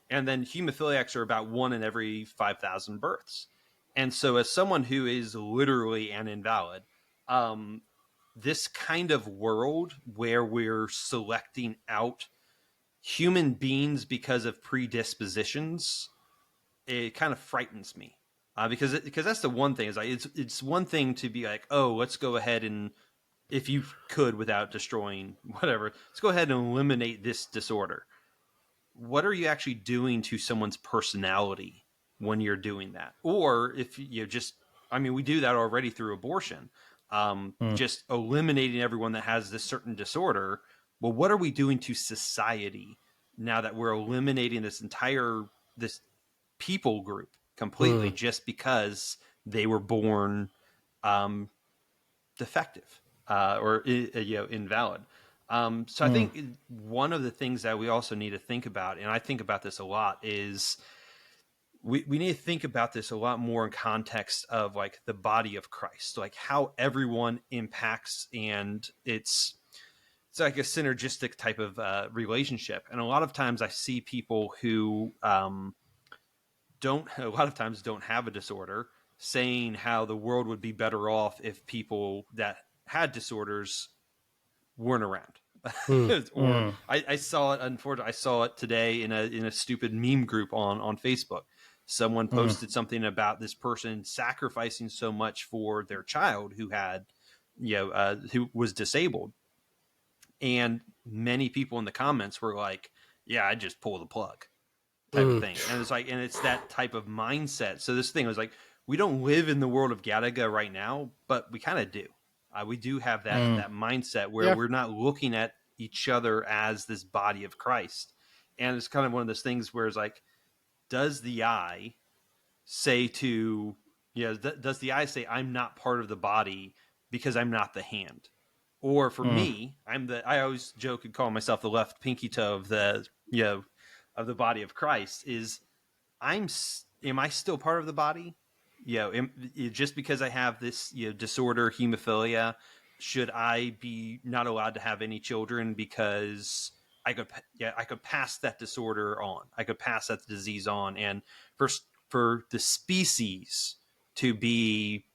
Speaker 1: and then hemophiliacs are about 1 in every 5,000 births. And so as someone who is literally an invalid, this kind of world where we're selecting out human beings because of predispositions, it kind of frightens me. Because that's the one thing is like, it's one thing to be like, oh, let's go ahead and, if you could without destroying whatever, let's go ahead and eliminate this disorder. What are you actually doing to someone's personality when you're doing that? Or if you just, we do that already through abortion, just eliminating everyone that has this certain disorder. Well, what are we doing to society now that we're eliminating this people group completely just because they were born defective or invalid? So I think one of the things that we also need to think about, and I think about this a lot, is we need to think about this a lot more in context of like the body of Christ, like how everyone impacts, and it's like a synergistic type of relationship. And a lot of times I see people who don't have a disorder saying how the world would be better off if people that had disorders weren't around. Or I saw it, unfortunately, I saw it today in a stupid meme group on Facebook. Someone posted something about this person sacrificing so much for their child who had, who was disabled. And many people in the comments were like, yeah, I just pull the plug type of thing. And it's like, and it's that type of mindset. So this thing was like, we don't live in the world of Gattaca right now, but we kind of do. We do have that mindset where we're not looking at each other as this body of Christ. And it's kind of one of those things where it's like, does the eye say does the eye say I'm not part of the body because I'm not the hand? Or for me, I always joke and call myself the left pinky toe of the body of Christ. Am I still part of the body? Just because I have this disorder, hemophilia, should I be not allowed to have any children because I could pass that disorder on. I could pass that disease on, and for the species to be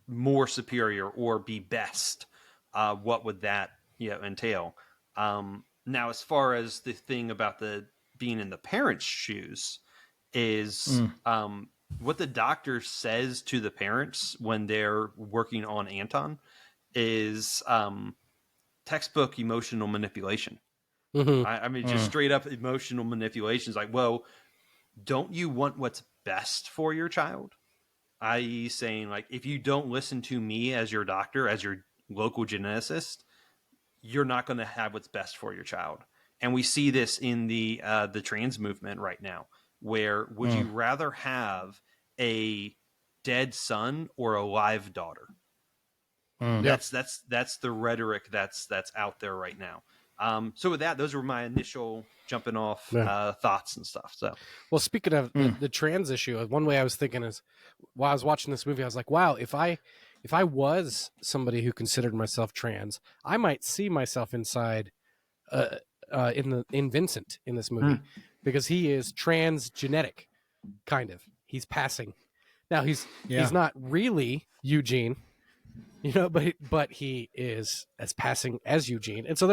Speaker 1: more superior or be best, what would that entail? Now, as far as the thing about the being in the parents' shoes is what the doctor says to the parents when they're working on Anton is textbook emotional manipulation. Just straight up emotional manipulation is like, well, don't you want what's best for your child? I.e. saying like, if you don't listen to me as your doctor, as your local geneticist, you're not going to have what's best for your child. And we see this in the trans movement right now, where would you rather have a dead son or a live daughter? That's the rhetoric that's out there right now. So with that, those were my initial jumping off thoughts and stuff. So,
Speaker 4: well, speaking of the trans issue, one way I was thinking is while I was watching this movie, I was like, wow, if I was somebody who considered myself trans, I might see myself inside in Vincent in this movie because he is trans genetic, kind of. He's passing. Now he's not really Eugene, but he is as passing as Eugene. And so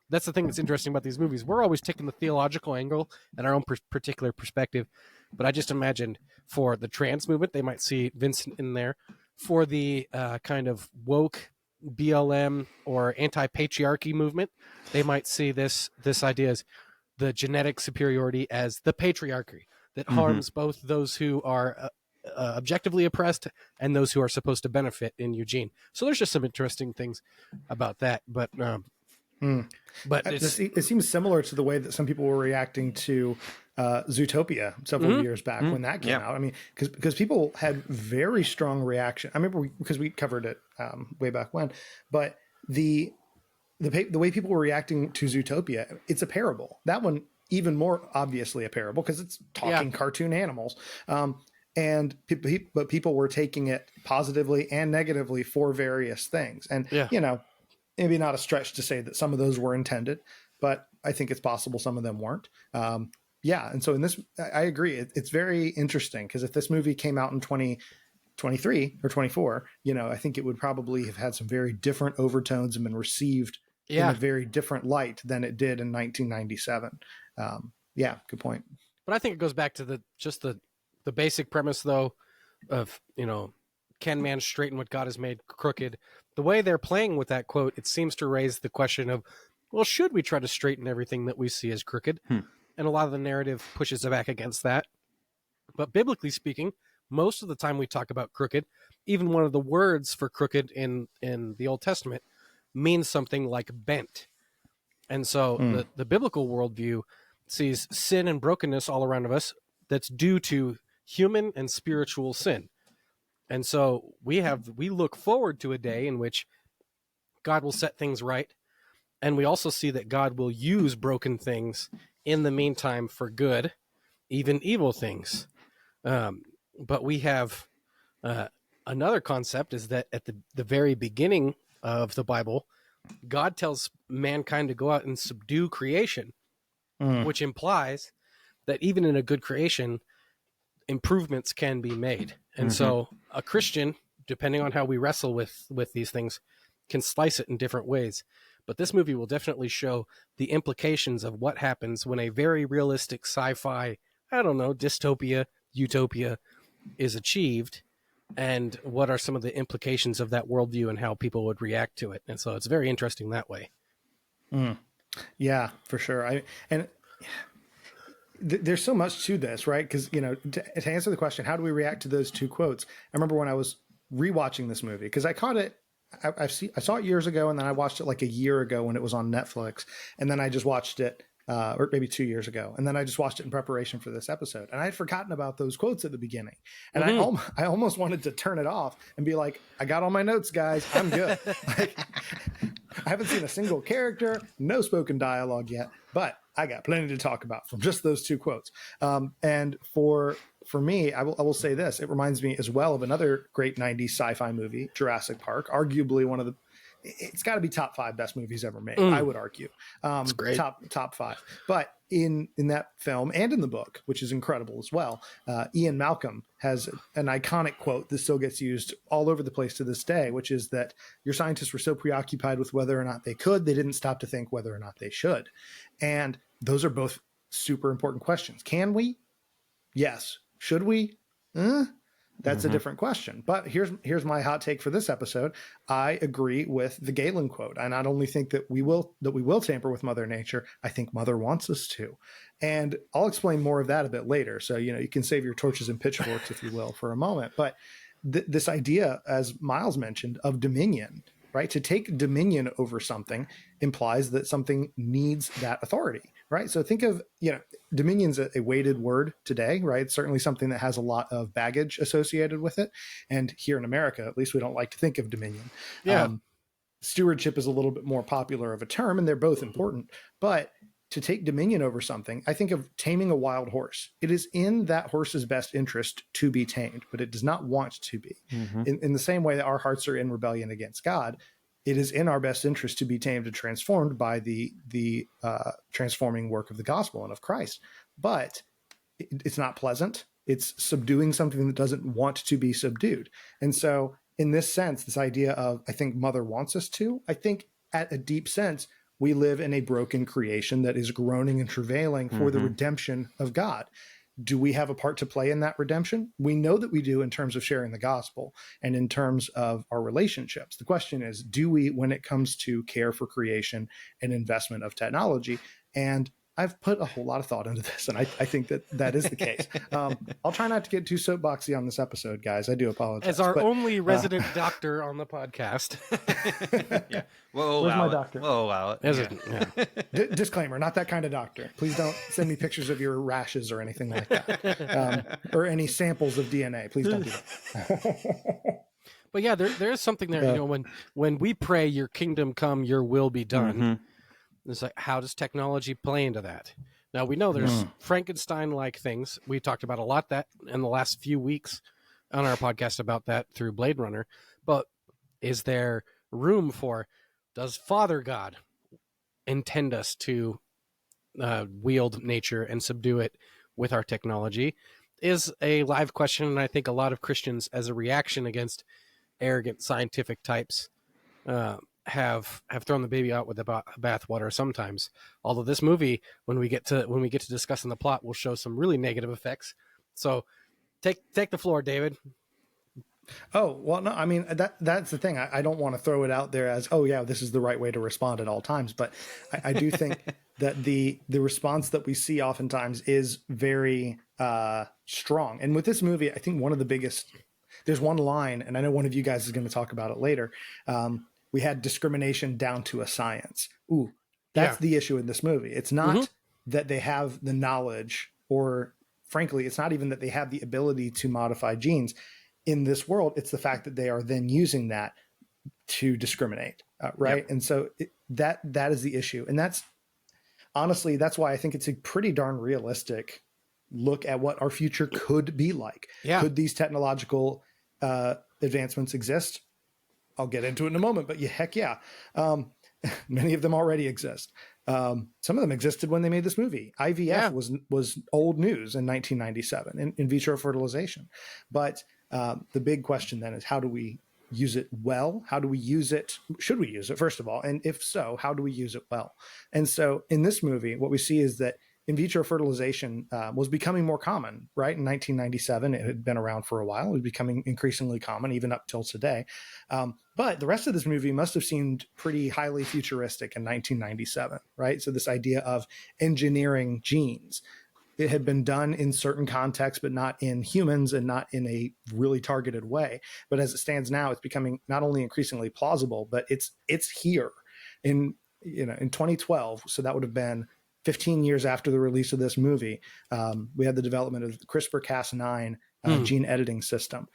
Speaker 4: that's the thing that's interesting about these movies. We're always taking the theological angle and our own particular perspective. But I just imagined for the trans movement, they might see Vincent in there. For the kind of woke BLM or anti-patriarchy movement, they might see this idea as the genetic superiority as the patriarchy that harms both those who are objectively oppressed and those who are supposed to benefit in Eugene. So there's just some interesting things about that. But
Speaker 2: it seems similar to the way that some people were reacting to Zootopia several years back when that came out. I mean, because people had very strong reaction. I remember because we covered it way back when, but the way people were reacting to Zootopia, it's a parable. That one even more obviously a parable because it's talking cartoon animals. But people were taking it positively and negatively for various things. And, maybe not a stretch to say that some of those were intended, but I think it's possible some of them weren't. And so in this, I agree. It's very interesting because if this movie came out in 2023 or 24, I think it would probably have had some very different overtones and been received in a very different light than it did in 1997. Good point.
Speaker 4: But I think it goes back to the basic premise, though, of, can man straighten what God has made crooked? The way they're playing with that quote, it seems to raise the question of, well, should we try to straighten everything that we see as crooked? And a lot of the narrative pushes back against that. But biblically speaking, most of the time we talk about crooked, even one of the words for crooked in the Old Testament means something like bent. And so the biblical worldview sees sin and brokenness all around of us that's due to human and spiritual sin. And so we look forward to a day in which God will set things right. And we also see that God will use broken things in the meantime for good, even evil things. But we have another concept is that at the very beginning of the Bible, God tells mankind to go out and subdue creation, which implies that even in a good creation, improvements can be made. And so a Christian, depending on how we wrestle with these things, can slice it in different ways. But this movie will definitely show the implications of what happens when a very realistic sci-fi, dystopia, utopia is achieved, and what are some of the implications of that worldview and how people would react to it. And so it's very interesting that way.
Speaker 2: Yeah, for sure. There's so much to this, right? Because, to answer the question, how do we react to those two quotes? I remember when I was rewatching this movie, because I caught it, I saw it years ago, and then I watched it like a year ago when it was on Netflix. And then I just watched it, or maybe 2 years ago. And then I just watched it in preparation for this episode. And I had forgotten about those quotes at the beginning. And I almost wanted to turn it off and be like, I got all my notes, guys. I'm good. I haven't seen a single character, no spoken dialogue yet, but I got plenty to talk about from just those two quotes. And for me, I will say this. It reminds me as well of another great 90s sci-fi movie, Jurassic Park, arguably one of the, it's got to be top 5 best movies ever made, I would argue. It's great. Top 5. But in that film and in the book, which is incredible as well, Ian Malcolm has an iconic quote that still gets used all over the place to this day, which is that your scientists were so preoccupied with whether or not they could, they didn't stop to think whether or not they should. And those are both super important questions. Can we? Yes. Should we? That's a different question. But here's my hot take for this episode. I agree with the Galen quote. I not only think that we will tamper with Mother Nature, I think Mother wants us to. And I'll explain more of that a bit later. So, you can save your torches and pitchforks, if you will, for a moment. But this idea, as Miles mentioned, of dominion, right? To take dominion over something implies that something needs that authority, right? So think of, dominion's a weighted word today, right? It's certainly something that has a lot of baggage associated with it. And here in America, at least we don't like to think of dominion.
Speaker 4: Yeah.
Speaker 2: Stewardship is a little bit more popular of a term, and they're both important. But to take dominion over something, I think of taming a wild horse. It is in that horse's best interest to be tamed, but it does not want to be. In the same way that our hearts are in rebellion against God, it is in our best interest to be tamed and transformed by the transforming work of the gospel and of Christ. But it's not pleasant. It's subduing something that doesn't want to be subdued. And so in this sense, this idea of, I think Mother wants us to, I think at a deep sense, we live in a broken creation that is groaning and travailing for the redemption of God. Do we have a part to play in that redemption? We know that we do in terms of sharing the gospel and in terms of our relationships. The question is, do we when it comes to care for creation and investment of technology? And I've put a whole lot of thought into this, and I think that is the case. I'll try not to get too soapboxy on this episode, guys. I do apologize.
Speaker 4: As our only resident doctor on the podcast.
Speaker 1: Yeah. We'll
Speaker 2: Where's
Speaker 1: allow
Speaker 2: my doctor?
Speaker 1: We'll allow it.
Speaker 2: Disclaimer, not that kind of doctor. Please don't send me pictures of your rashes or anything like that. Or any samples of DNA. Please don't do that.
Speaker 4: But yeah, there is something there. When we pray, your kingdom come, your will be done. It's like, how does technology play into that? Now, we know there's Frankenstein-like things. We talked about a lot that in the last few weeks on our podcast about that through Blade Runner. But is there room for, does Father God intend us to wield nature and subdue it with our technology? Is a live question, and I think a lot of Christians, as a reaction against arrogant scientific types, have thrown the baby out with the bathwater sometimes. Although this movie, when we get to discussing the plot, will show some really negative effects. So take the floor, David.
Speaker 2: Oh, well, no, I mean, that's the thing. I don't want to throw it out there as, oh yeah, this is the right way to respond at all times. But I do think that the response that we see oftentimes is very strong. And with this movie, I think one of the biggest, there's one line, and I know one of you guys is going to talk about it later. We had discrimination down to a science. Ooh, that's the issue in this movie. It's not that they have the knowledge, or frankly, it's not even that they have the ability to modify genes. In this world, it's the fact that they are then using that to discriminate, right? Yep. And so that is the issue. And that's honestly, that's why I think it's a pretty darn realistic look at what our future could be like. Yeah. Could these technological advancements exist? I'll get into it in a moment, but heck yeah. Many of them already exist. Some of them existed when they made this movie. IVF was old news in 1997, in vitro fertilization. But the big question then is, how do we use it well? How do we use it? Should we use it, first of all? And if so, how do we use it well? And so in this movie, what we see is that in vitro fertilization was becoming more common, right? In 1997, it had been around for a while. It was becoming increasingly common, even up till today. But the rest of this movie must have seemed pretty highly futuristic in 1997, right? So this idea of engineering genes, it had been done in certain contexts, but not in humans and not in a really targeted way. But as it stands now, it's becoming not only increasingly plausible, but it's here in 2012. So that would have been 15 years after the release of this movie. We had the development of the CRISPR-Cas9 gene editing system.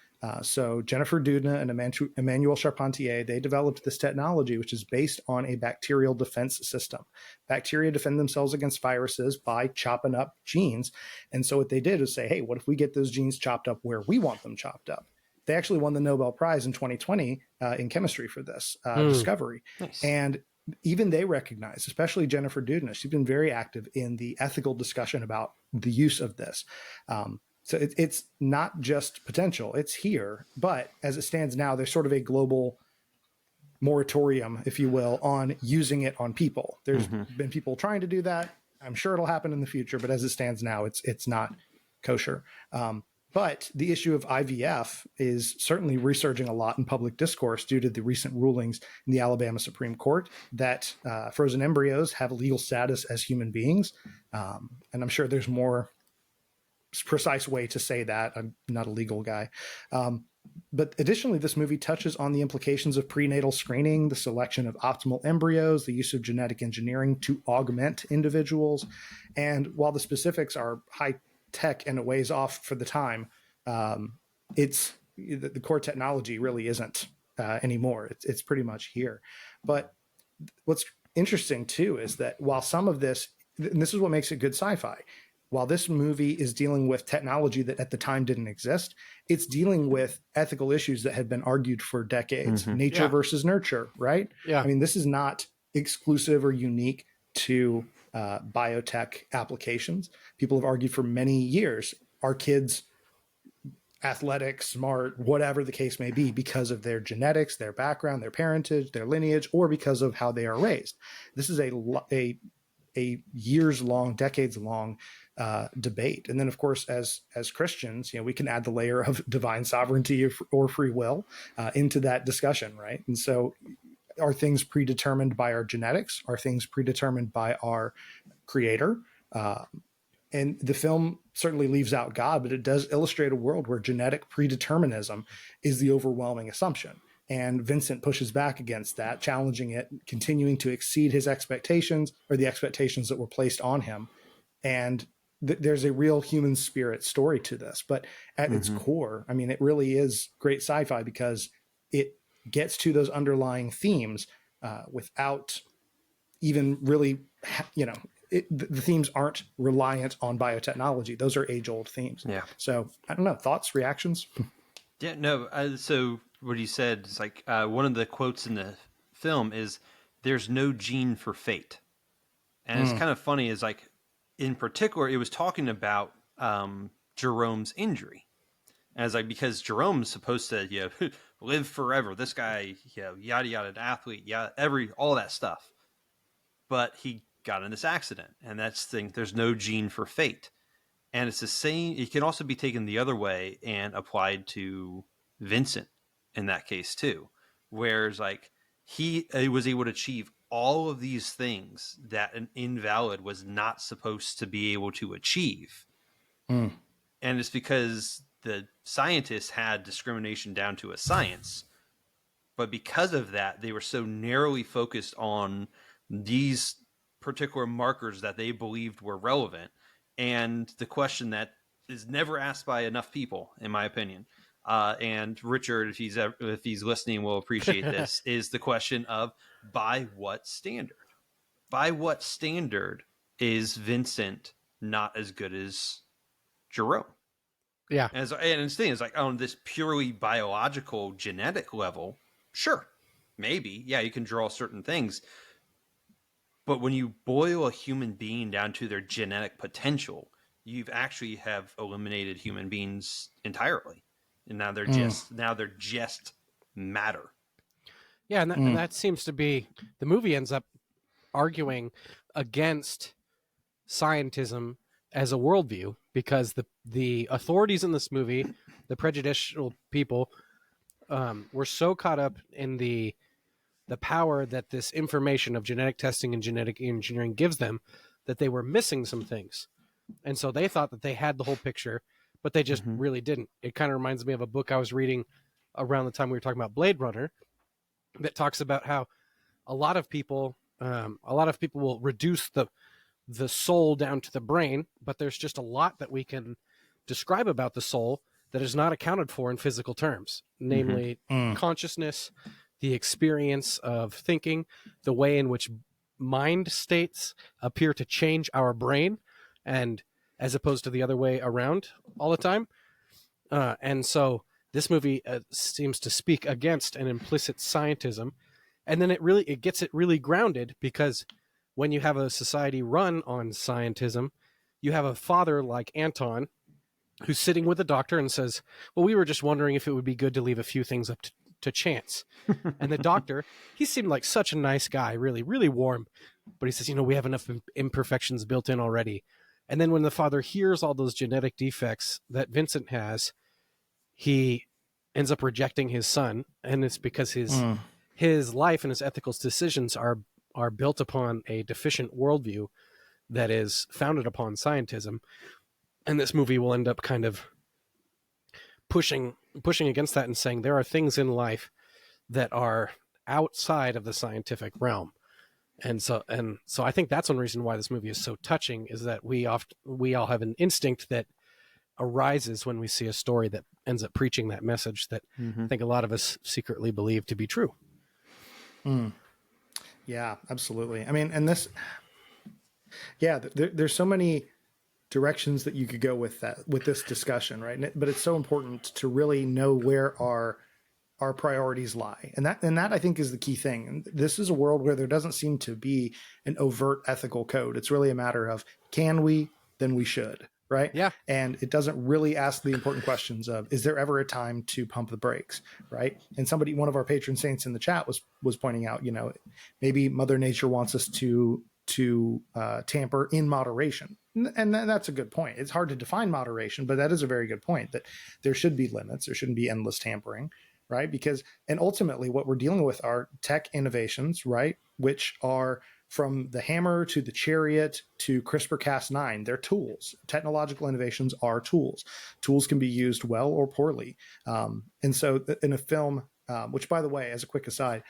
Speaker 2: So Jennifer Doudna and Emmanuel Charpentier, they developed this technology, which is based on a bacterial defense system. Bacteria defend themselves against viruses by chopping up genes. And so what they did is say, hey, what if we get those genes chopped up where we want them chopped up? They actually won the Nobel Prize in 2020 in chemistry for this discovery. Nice. And even they recognize, especially Jennifer Doudna, she's been very active in the ethical discussion about the use of this. So it's not just potential, it's here. But as it stands now, there's sort of a global moratorium, if you will, on using it on people. There's been people trying to do that. I'm sure it'll happen in the future, but as it stands now, it's not kosher. But the issue of IVF is certainly resurging a lot in public discourse due to the recent rulings in the Alabama Supreme Court that frozen embryos have legal status as human beings. And I'm sure there's more precise way to say that. I'm not a legal guy. But additionally, this movie touches on the implications of prenatal screening, the selection of optimal embryos, the use of genetic engineering to augment individuals. And while the specifics are high tech and a ways off for the time, it's the core technology really isn't anymore. It's pretty much here. But what's interesting too is that while some of this, and this is what makes it good sci-fi, while this movie is dealing with technology that at the time didn't exist, it's dealing with ethical issues that had been argued for decades. Nature versus nurture, right? Yeah. I mean, this is not exclusive or unique to biotech applications. People have argued for many years, are kids athletic, smart, whatever the case may be, because of their genetics, their background, their parentage, their lineage, or because of how they are raised. This is a years-long, decades-long debate. And then, of course, as Christians, we can add the layer of divine sovereignty or free will into that discussion, right? And so, are things predetermined by our genetics? Are things predetermined by our creator? And the film certainly leaves out God, but it does illustrate a world where genetic predeterminism is the overwhelming assumption. And Vincent pushes back against that, challenging it, continuing to exceed his expectations or the expectations that were placed on him. And there's a real human spirit story to this. But at its core, I mean, it really is great sci-fi because it gets to those underlying themes without even really, the themes aren't reliant on biotechnology. Those are age-old themes.
Speaker 1: Yeah.
Speaker 2: So I don't know, thoughts, reactions?
Speaker 1: Yeah, no. So what he said is like one of the quotes in the film is, "There's no gene for fate," and it's kind of funny. Is like, in particular, it was talking about Jerome's injury, and it's like because Jerome's supposed to live forever. This guy, yada yada, an athlete, all that stuff, but he got in this accident, and that's the thing. There's no gene for fate. And it's the same. It can also be taken the other way and applied to Vincent in that case too, whereas like he was able to achieve all of these things that an invalid was not supposed to be able to achieve. And it's because the scientists had discrimination down to a science, but because of that, they were so narrowly focused on these particular markers that they believed were relevant. And the question that is never asked by enough people, in my opinion, and Richard, if he's listening, will appreciate this, is the question of by what standard? By what standard is Vincent not as good as Jerome?
Speaker 4: Yeah.
Speaker 1: And it's thing is like on this purely biological genetic level, sure, maybe, yeah, you can draw certain things. But when you boil a human being down to their genetic potential, you've actually have eliminated human beings entirely, and now they're just matter.
Speaker 4: Yeah, and that seems to be the movie ends up arguing against scientism as a worldview because the authorities in this movie, the prejudicial people, were so caught up in the power that this information of genetic testing and genetic engineering gives them that they were missing some things. And so they thought that they had the whole picture, but they just really didn't. It kind of reminds me of a book I was reading around the time we were talking about Blade Runner that talks about how a lot of people will reduce the soul down to the brain, but there's just a lot that we can describe about the soul that is not accounted for in physical terms, namely consciousness, the experience of thinking, the way in which mind states appear to change our brain, and as opposed to the other way around all the time. And so this movie seems to speak against an implicit scientism. And then it gets it really grounded because when you have a society run on scientism, you have a father like Anton who's sitting with a doctor and says, well, we were just wondering if it would be good to leave a few things up to chance. And the doctor, he seemed like such a nice guy, really, really warm. But he says, we have enough imperfections built in already. And then when the father hears all those genetic defects that Vincent has, he ends up rejecting his son. And it's because his life and his ethical decisions are built upon a deficient worldview that is founded upon scientism. And this movie will end up kind of pushing against that and saying there are things in life that are outside of the scientific realm. And so I think that's one reason why this movie is so touching, is that we all have an instinct that arises when we see a story that ends up preaching that message that I think a lot of us secretly believe to be true.
Speaker 2: Yeah, absolutely. I mean, and there's so many directions that you could go with this discussion, right? But it's so important to really know where our priorities lie. And that I think is the key thing. And this is a world where there doesn't seem to be an overt ethical code. It's really a matter of, can we, then we should. right?
Speaker 4: Yeah.
Speaker 2: And it doesn't really ask the important questions of, is there ever a time to pump the brakes, right? And one of our patron saints in the chat was pointing out, maybe Mother Nature wants us to tamper in moderation. And that's a good point. It's hard to define moderation, but that is a very good point, that there should be limits. There shouldn't be endless tampering, right? And ultimately what we're dealing with are tech innovations, right? Which are from the hammer to the chariot to CRISPR-Cas9. They're tools. Technological innovations are tools. Tools can be used well or poorly. And so in a film, which, by the way, as a quick aside,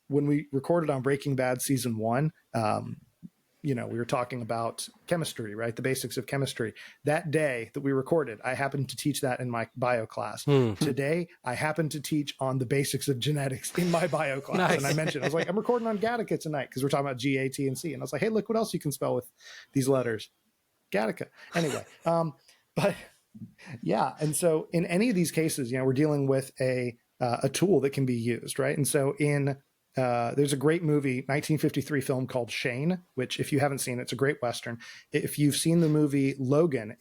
Speaker 2: when we recorded on Breaking Bad season 1, we were talking about chemistry, right? The basics of chemistry. That day that we recorded, I happened to teach that in my bio class. Today, I happen to teach on the basics of genetics in my bio class.
Speaker 4: Nice.
Speaker 2: And I mentioned, I was like, I'm recording on Gattaca tonight because we're talking about G, A, T, and C. And I was like, hey, look what else you can spell with these letters. Gattaca. Anyway, but yeah. And so in any of these cases, we're dealing with a tool that can be used, right? And so there's a great movie, 1953 film called Shane, which if you haven't seen it, it's a great Western. If you've seen the movie Logan,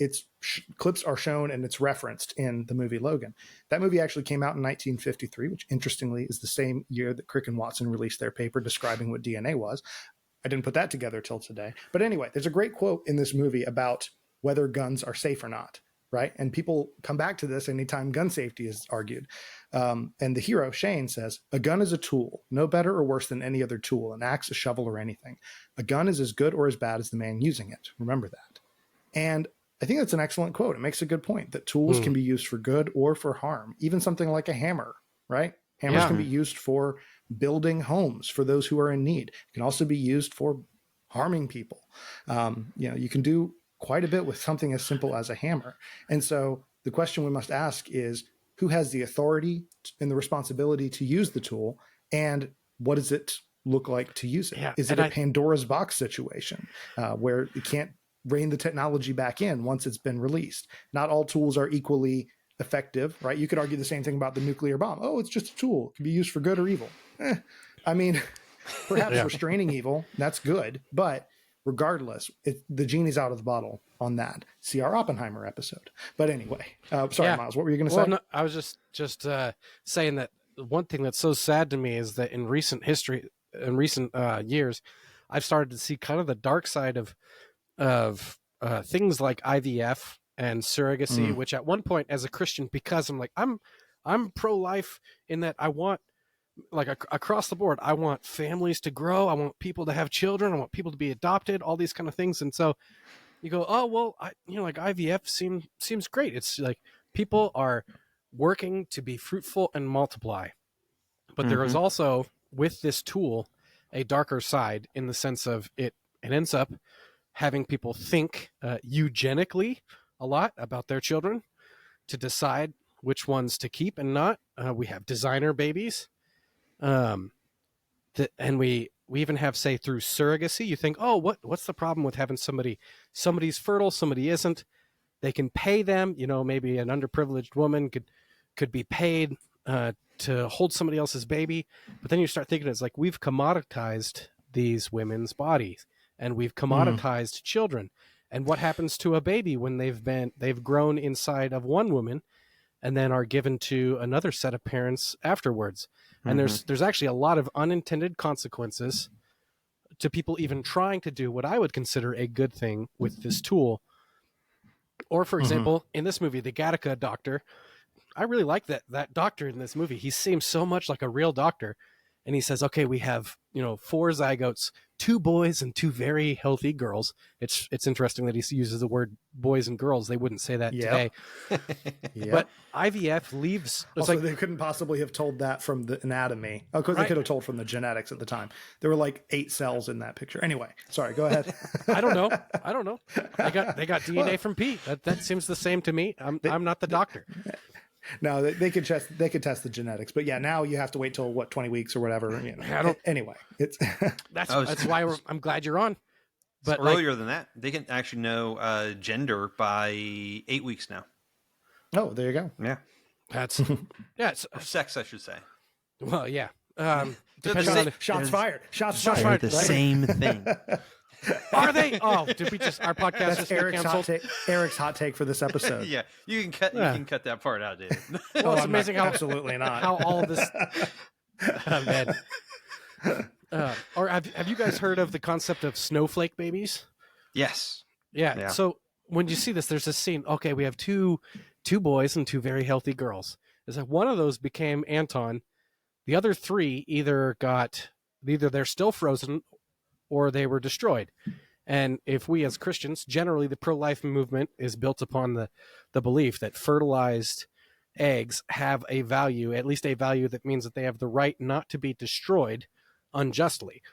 Speaker 2: clips are shown and it's referenced in the movie Logan. That movie actually came out in 1953, which interestingly is the same year that Crick and Watson released their paper describing what DNA was. I didn't put that together till today. But anyway, there's a great quote in this movie about whether guns are safe or not, right? And people come back to this anytime gun safety is argued. And the hero, Shane, says, a gun is a tool, no better or worse than any other tool, an axe, a shovel, or anything. A gun is as good or as bad as the man using it. Remember that. And I think that's an excellent quote. It makes a good point that tools can be used for good or for harm. Even something like a hammer, right? Hammers can be used for building homes for those who are in need. It can also be used for harming people. You can do quite a bit with something as simple as a hammer. And so the question we must ask is, who has the authority and the responsibility to use the tool, and what does it look like to use it?
Speaker 4: Yeah,
Speaker 2: is it a Pandora's box situation where you can't rein the technology back in once it's been released? Not all tools are equally effective, right? You could argue the same thing about the nuclear bomb. Oh, it's just a tool. It can be used for good or evil. I mean, perhaps restraining evil, that's good, but regardless, the genie's out of the bottle on that. See our Oppenheimer episode. But anyway, sorry, Miles, what were you going to say?
Speaker 4: No, I was just saying that one thing that's so sad to me is that in recent history, in recent years, I've started to see kind of the dark side of things like IVF and surrogacy, which at one point as a Christian, because I'm pro-life in that I want, like across the board, I want families to grow. I want people to have children. I want people to be adopted, all these kind of things. And so you go, oh, well, like IVF seems great. It's like people are working to be fruitful and multiply. But there is also, with this tool, a darker side in the sense of it ends up having people think eugenically a lot about their children to decide which ones to keep and not. We have designer babies. And we even have, say, through surrogacy, you think, oh, what's the problem with having somebody's fertile, somebody isn't? They can pay them, maybe an underprivileged woman could be paid to hold somebody else's baby. But then you start thinking, it's like we've commoditized these women's bodies and we've commoditized children. And what happens to a baby when they've grown inside of one woman and then are given to another set of parents afterwards? And there's actually a lot of unintended consequences to people even trying to do what I would consider a good thing with this tool. Or, for example, in this movie, the Gattaca doctor, I really like that doctor in this movie. He seems so much like a real doctor. And he says, okay, we have, 4 zygotes, 2 boys and 2 very healthy girls. It's interesting that he uses the word boys and girls. They wouldn't say that today. But IVF leaves.
Speaker 2: Also, they couldn't possibly have told that from the anatomy. Of course, they could have told from the genetics at the time. There were like 8 cells in that picture. Anyway, sorry, go ahead.
Speaker 4: I don't know. They got DNA from Pete. That seems the same to me. I'm not the doctor.
Speaker 2: No, they could test the genetics, but yeah, now you have to wait till 20 weeks or whatever. Anyway, it's
Speaker 4: that's why I'm glad you're on. But
Speaker 1: earlier than that, they can actually know gender by 8 weeks now.
Speaker 2: Oh, there you go.
Speaker 1: Yeah,
Speaker 4: that's
Speaker 1: sex, I should say.
Speaker 4: Well, yeah.
Speaker 2: Shots fired. Shots fired.
Speaker 1: The same thing.
Speaker 4: Are they? Oh, did we just our podcast
Speaker 2: That's
Speaker 4: just get
Speaker 2: Eric's
Speaker 4: canceled?
Speaker 2: Eric's hot take for this episode.
Speaker 1: Yeah, you can cut.
Speaker 4: Yeah.
Speaker 1: You can cut that part out, David.
Speaker 4: Well, it's
Speaker 2: I'm
Speaker 4: amazing
Speaker 2: not,
Speaker 4: how
Speaker 2: absolutely not.
Speaker 4: how all of this. Oh, man. Or have you guys heard of the concept of snowflake babies?
Speaker 1: Yes.
Speaker 4: Yeah.
Speaker 1: Yeah.
Speaker 4: So when you see this, there's this scene. Okay, we have two boys and two very healthy girls. It's like one of those became Anton. The other three either they're still frozen or they were destroyed. And if we as Christians, generally the pro-life movement is built upon the belief that fertilized eggs have a value, at least a value that means that they have the right not to be destroyed unjustly.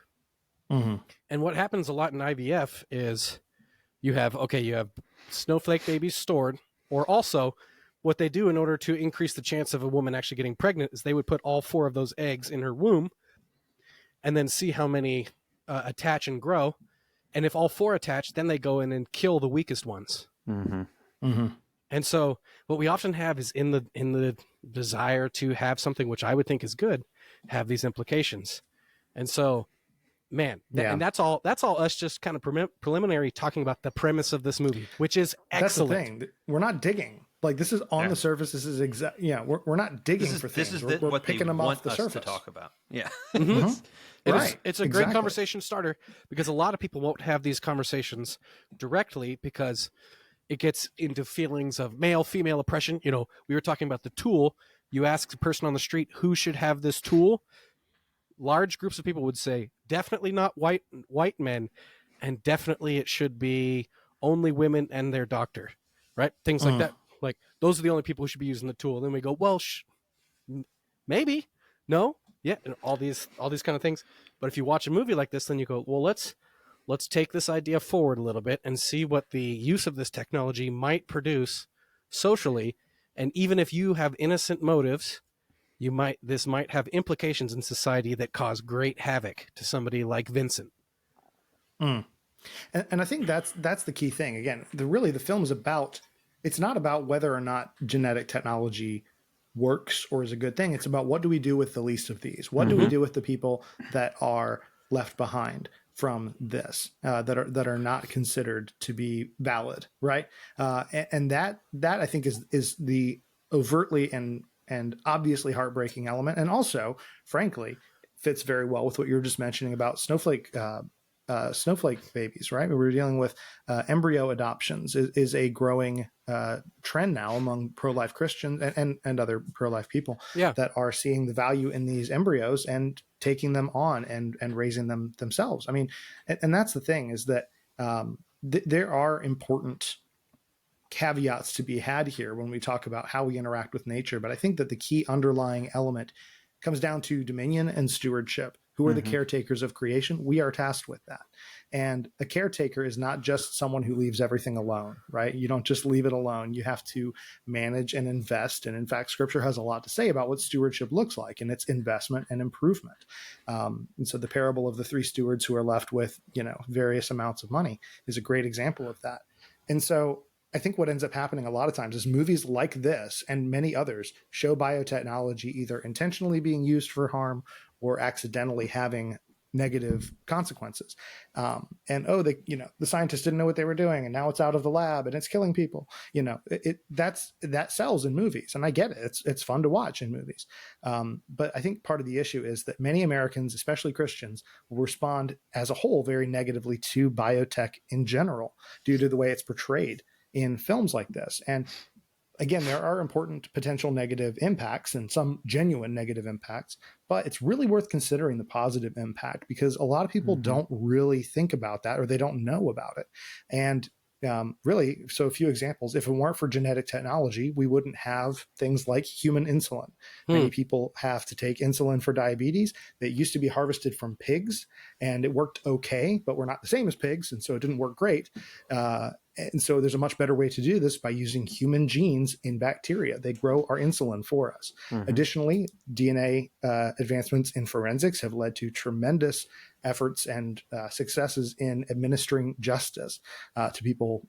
Speaker 2: Mm-hmm.
Speaker 4: And what happens a lot in IVF is you have snowflake babies stored, or also what they do in order to increase the chance of a woman actually getting pregnant is they would put all 4 of those eggs in her womb and then see how many attach and grow. And if all 4 attach, then they go in and kill the weakest ones.
Speaker 1: Mm-hmm.
Speaker 2: Mm-hmm.
Speaker 4: And so what we often have is in the desire to have something which I would think is good, have these implications. And so, man, and that's all us just kind of preliminary talking about the premise of this movie, which is excellent.
Speaker 2: That's the thing. We're not digging. Like, this is on the surface. This is we're not digging for things.
Speaker 1: This is
Speaker 2: we're
Speaker 1: what
Speaker 2: picking
Speaker 1: they
Speaker 2: them
Speaker 1: want
Speaker 2: off the
Speaker 1: us
Speaker 2: surface
Speaker 1: to talk about. Yeah.
Speaker 2: Mm-hmm.
Speaker 4: It's a great conversation starter because a lot of people won't have these conversations directly because it gets into feelings of male, female oppression. You know, we were talking about the tool. You ask a person on the street who should have this tool. Large groups of people would say definitely not white men, and definitely it should be only women and their doctor, right? Things like that. Like, those are the only people who should be using the tool. And then we go, well, maybe, no, yeah, and all these kind of things. But if you watch a movie like this, then you go, well, let's take this idea forward a little bit and see what the use of this technology might produce socially. And even if you have innocent motives, this might have implications in society that cause great havoc to somebody like Vincent.
Speaker 2: And I think that's the key thing. Again, the film is about, it's not about whether or not genetic technology works or is a good thing. It's about what do we do with the least of these? What do we do with the people that are left behind from this, that are not considered to be valid, right? And that I think is the overtly and obviously heartbreaking element, and also, frankly, fits very well with what you were just mentioning about snowflake babies, right? We were dealing with embryo adoptions is a growing trend now among pro-life Christians and other pro-life people that are seeing the value in these embryos and taking them on and raising them themselves. I mean, and that's the thing, is that there are important caveats to be had here when we talk about how we interact with nature. But I think that the key underlying element comes down to dominion and stewardship. Who are the caretakers of creation? We are tasked with that. And a caretaker is not just someone who leaves everything alone, right? You don't just leave it alone. You have to manage and invest. And in fact, Scripture has a lot to say about what stewardship looks like, and it's investment and improvement. And so the parable of the 3 stewards who are left with, various amounts of money is a great example of that. And so I think what ends up happening a lot of times is movies like this and many others show biotechnology either intentionally being used for harm or accidentally having negative consequences. The scientists didn't know what they were doing, and now it's out of the lab and it's killing people. That sells in movies, and I get it. It's fun to watch in movies. But I think part of the issue is that many Americans, especially Christians, will respond as a whole very negatively to biotech in general due to the way it's portrayed in films like this. And again, there are important potential negative impacts and some genuine negative impacts, but it's really worth considering the positive impact, because a lot of people don't really think about that, or they don't know about it. And really, so a few examples: if it weren't for genetic technology, we wouldn't have things like human insulin. Many people have to take insulin for diabetes that used to be harvested from pigs, and it worked okay, but we're not the same as pigs, and so it didn't work great. And so there's a much better way to do this by using human genes in bacteria. They grow our insulin for us. Additionally, DNA advancements in forensics have led to tremendous efforts and successes in administering justice to people,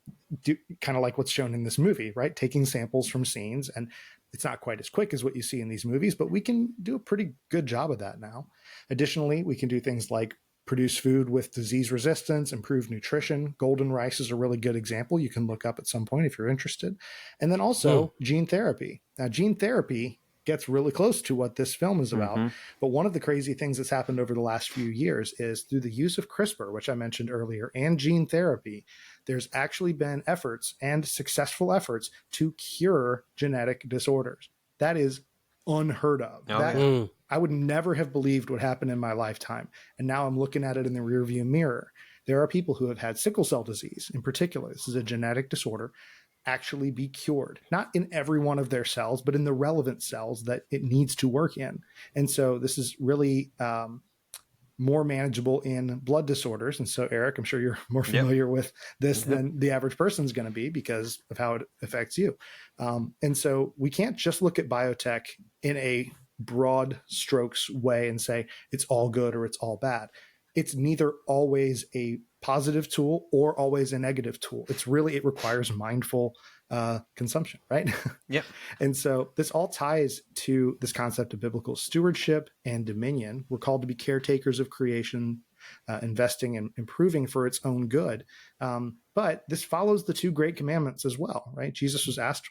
Speaker 2: kind of like what's shown in this movie, right? Taking samples from scenes. And it's not quite as quick as what you see in these movies, but we can do a pretty good job of that now. Additionally, we can do things like produce food with disease resistance, improve nutrition. Golden rice is a really good example you can look up at some point if you're interested. And then also gene therapy. Now, gene therapy gets really close to what this film is about.
Speaker 1: Mm-hmm.
Speaker 2: But one of the crazy things that's happened over the last few years is through the use of CRISPR, which I mentioned earlier, and gene therapy, there's actually been efforts and successful efforts to cure genetic disorders. That is unheard of. I would never have believed would happen in my lifetime. And now I'm looking at it in the rearview mirror. There are people who have had sickle cell disease in particular. This is a genetic disorder, actually be cured, not in every one of their cells, but in the relevant cells that it needs to work in. And so this is really more manageable in blood disorders. And so, Eric, I'm sure you're more familiar with this than the average person is going to be because of how it affects you. And so we can't just look at biotech in a broad strokes way and say it's all good or it's all bad. It's neither always a positive tool or always a negative tool. It requires mindful consumption, right?
Speaker 1: Yep.
Speaker 2: And so this all ties to this concept of biblical stewardship and dominion. We're called to be caretakers of creation, investing and improving for its own good. But this follows the two great commandments as well, right? Jesus was asked,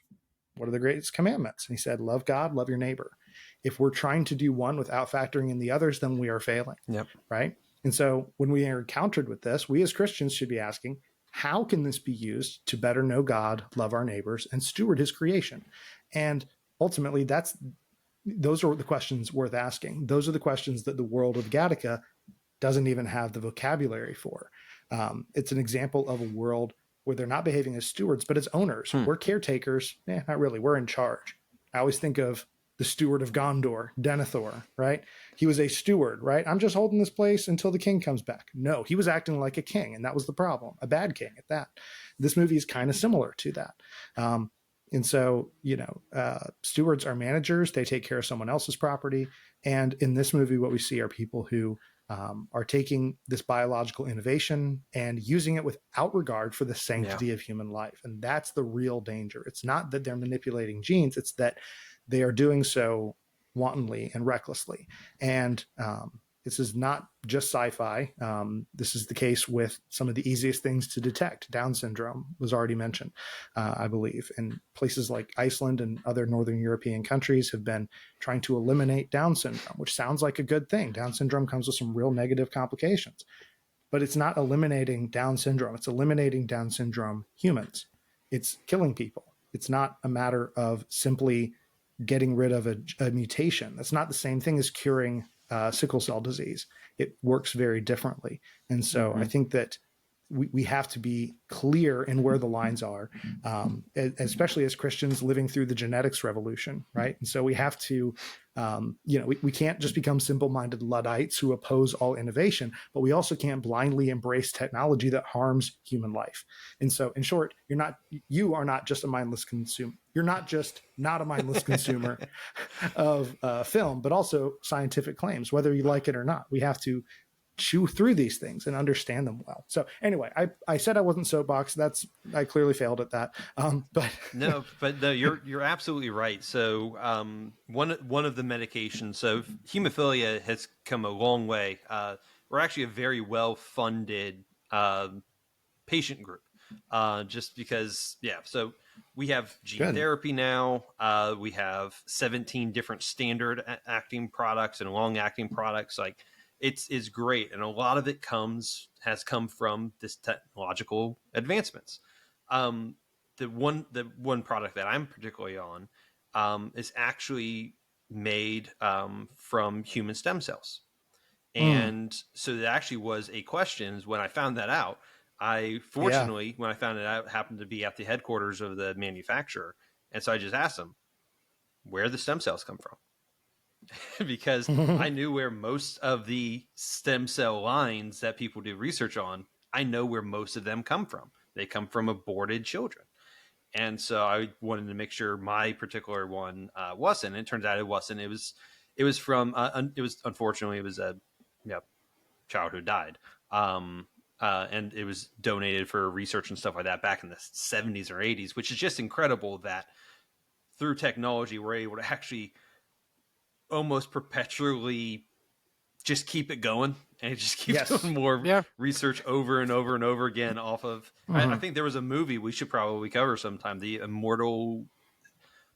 Speaker 2: what are the greatest commandments? And he said, love God, love your neighbor. If we're trying to do one without factoring in the others, then we are failing, right? And so when we are encountered with this, we as Christians should be asking, how can this be used to better know God, love our neighbors, and steward his creation? And ultimately, those are the questions worth asking. Those are the questions that the World of Gattaca doesn't even have the vocabulary for. It's an example of a world where they're not behaving as stewards, but as owners. We're caretakers. Not really. We're in charge. I always think of the steward of Gondor, Denethor, right? He was a steward, right? I'm just holding this place until the king comes back. No, he was acting like a king, and that was the problem. A bad king at that. This movie is kind of similar to that. And so, stewards are managers. They take care of someone else's property. And in this movie, what we see are people who are taking this biological innovation and using it without regard for the sanctity of human life. And that's the real danger. It's not that they're manipulating genes. It's that they are doing so wantonly and recklessly. And this is not just sci-fi. This is the case with some of the easiest things to detect. Down syndrome was already mentioned, I believe. And places like Iceland and other Northern European countries have been trying to eliminate Down syndrome, which sounds like a good thing. Down syndrome comes with some real negative complications. But it's not eliminating Down syndrome. It's eliminating Down syndrome humans. It's killing people. It's not a matter of simply getting rid of a mutation. That's not the same thing as curing sickle cell disease. It works very differently. And so I think that we have to be clear in where the lines are, especially as Christians living through the genetics revolution, right? And so we have to, we can't just become simple-minded Luddites who oppose all innovation, but we also can't blindly embrace technology that harms human life. And so, in short, you are not just a mindless consumer. You're not just not a mindless consumer of film, but also scientific claims, whether you like it or not. We have to chew through these things and understand them well. So anyway, I said I wasn't soapbox. I clearly failed at that. But
Speaker 1: no, you're absolutely right. So one of the medications, so hemophilia has come a long way. We're actually a very well-funded patient group, just because, so we have gene therapy now. We have 17 different standard acting products and long-acting products. Like, it's great, and a lot of it has come from this technological advancements. The one product that I'm particularly on is actually made from human stem cells, and so that actually was a question. When I found that out, when I found it out, happened to be at the headquarters of the manufacturer, and so I just asked them where the stem cells come from. Because I knew where most of the stem cell lines that people do research on, I know where most of them come from. They come from aborted children. And so I wanted to make sure my particular one wasn't. It turns out it wasn't. It was from, unfortunately, it was a child who died. And it was donated for research and stuff like that back in the 70s or 80s, which is just incredible that through technology, we're able to actually almost perpetually just keep it going and just keep
Speaker 2: Yes.
Speaker 1: doing more research over and over and over again off of. I think there was a movie we should probably cover sometime, the Immortal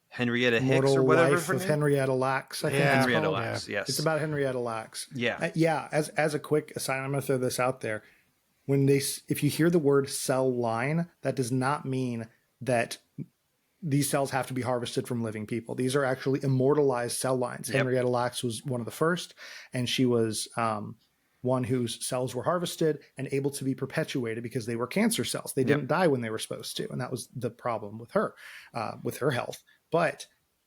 Speaker 1: Henrietta Hicks or whatever
Speaker 2: Life of Henrietta Lacks. I think it's
Speaker 1: Henrietta
Speaker 2: called.
Speaker 1: Lacks. Yes,
Speaker 2: it's about Henrietta Lacks.
Speaker 1: Yeah,
Speaker 2: As a quick aside, I'm going to throw this out there. If you hear the word cell line, that does not mean that these cells have to be harvested from living people. These are actually immortalized cell lines. Henrietta Lacks was one of the first, and she was one whose cells were harvested and able to be perpetuated because they were cancer cells. They didn't die when they were supposed to, and that was the problem with her health. But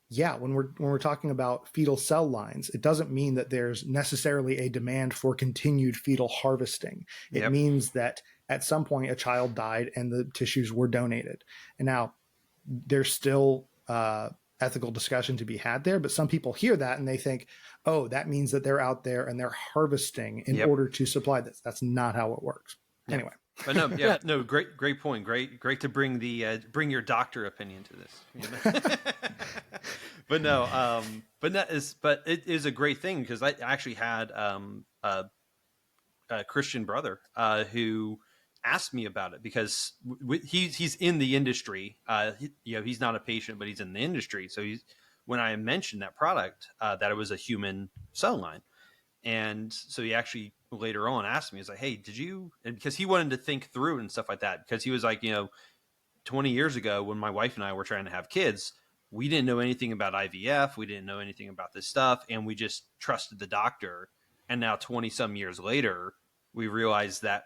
Speaker 2: yeah, when we're talking about fetal cell lines, it doesn't mean that there's necessarily a demand for continued fetal harvesting. It means that at some point a child died and the tissues were donated. And now there's still ethical discussion to be had there, but some people hear that and they think, oh, that means that they're out there and they're harvesting in order to supply this. That's not how it works. Anyway.
Speaker 1: But no, great point. Great to bring bring your doctor opinion to this. You know? but it is a great thing because I actually had a Christian brother who asked me about it because he's in the industry. He's not a patient, but he's in the industry. So when I mentioned that product, that it was a human cell line. And so he actually later on asked me, he's like, hey, did you, and because he wanted to think through and stuff like that, because he was like, 20 years ago when my wife and I were trying to have kids, we didn't know anything about IVF. We didn't know anything about this stuff. And we just trusted the doctor. And now 20 some years later, we realized that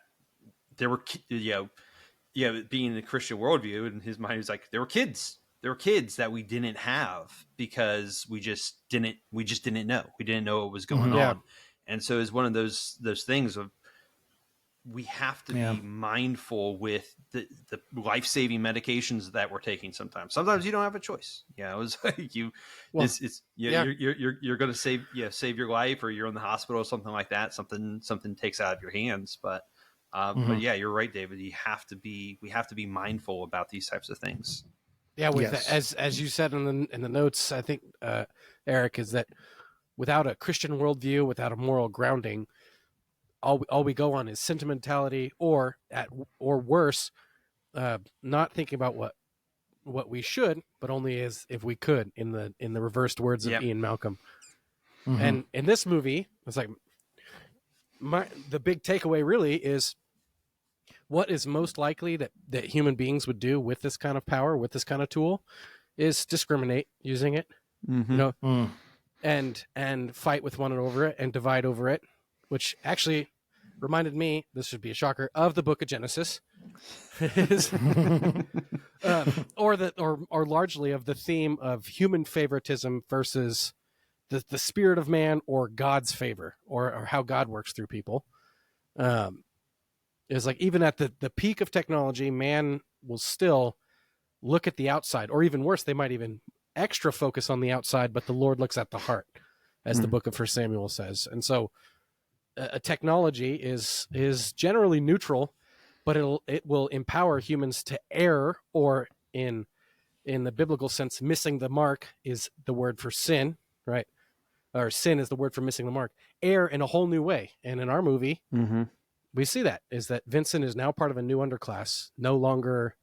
Speaker 1: there were, being the Christian worldview in his mind, he was like, there were kids that we didn't have because we just didn't know. We didn't know what was going on. And so it's one of those things of we have to be mindful with the life-saving medications that we're taking sometimes. Sometimes you don't have a choice. It's like you're going to save your life, or you're in the hospital or something like that. Something takes out of your hands. But yeah, you're right, David. We have to be mindful about these types of things.
Speaker 4: Yeah, as you said in the notes, I think Eric, is that without a Christian worldview, without a moral grounding, all we go on is sentimentality, or worse, not thinking about what we should, but only as if we could, in the reversed words of Ian Malcolm. And in this movie, it's like the big takeaway really is what is most likely that human beings would do with this kind of power, with this kind of tool, is discriminate using it, and fight with one over it and divide over it, which actually reminded me, this should be a shocker, of the book of Genesis, or largely of the theme of human favoritism versus the spirit of man, or God's favor, or how God works through people. It's like even at the peak of technology, man will still look at the outside, or even worse, they might even extra focus on the outside, but the Lord looks at the heart, as the book of 1 Samuel says. And so a technology is generally neutral, but it will empower humans to err, or in the biblical sense, missing the mark is the word for sin, right? Or sin is the word for missing the mark. Err in a whole new way. And in our movie, we see that Vincent is now part of a new underclass, no longer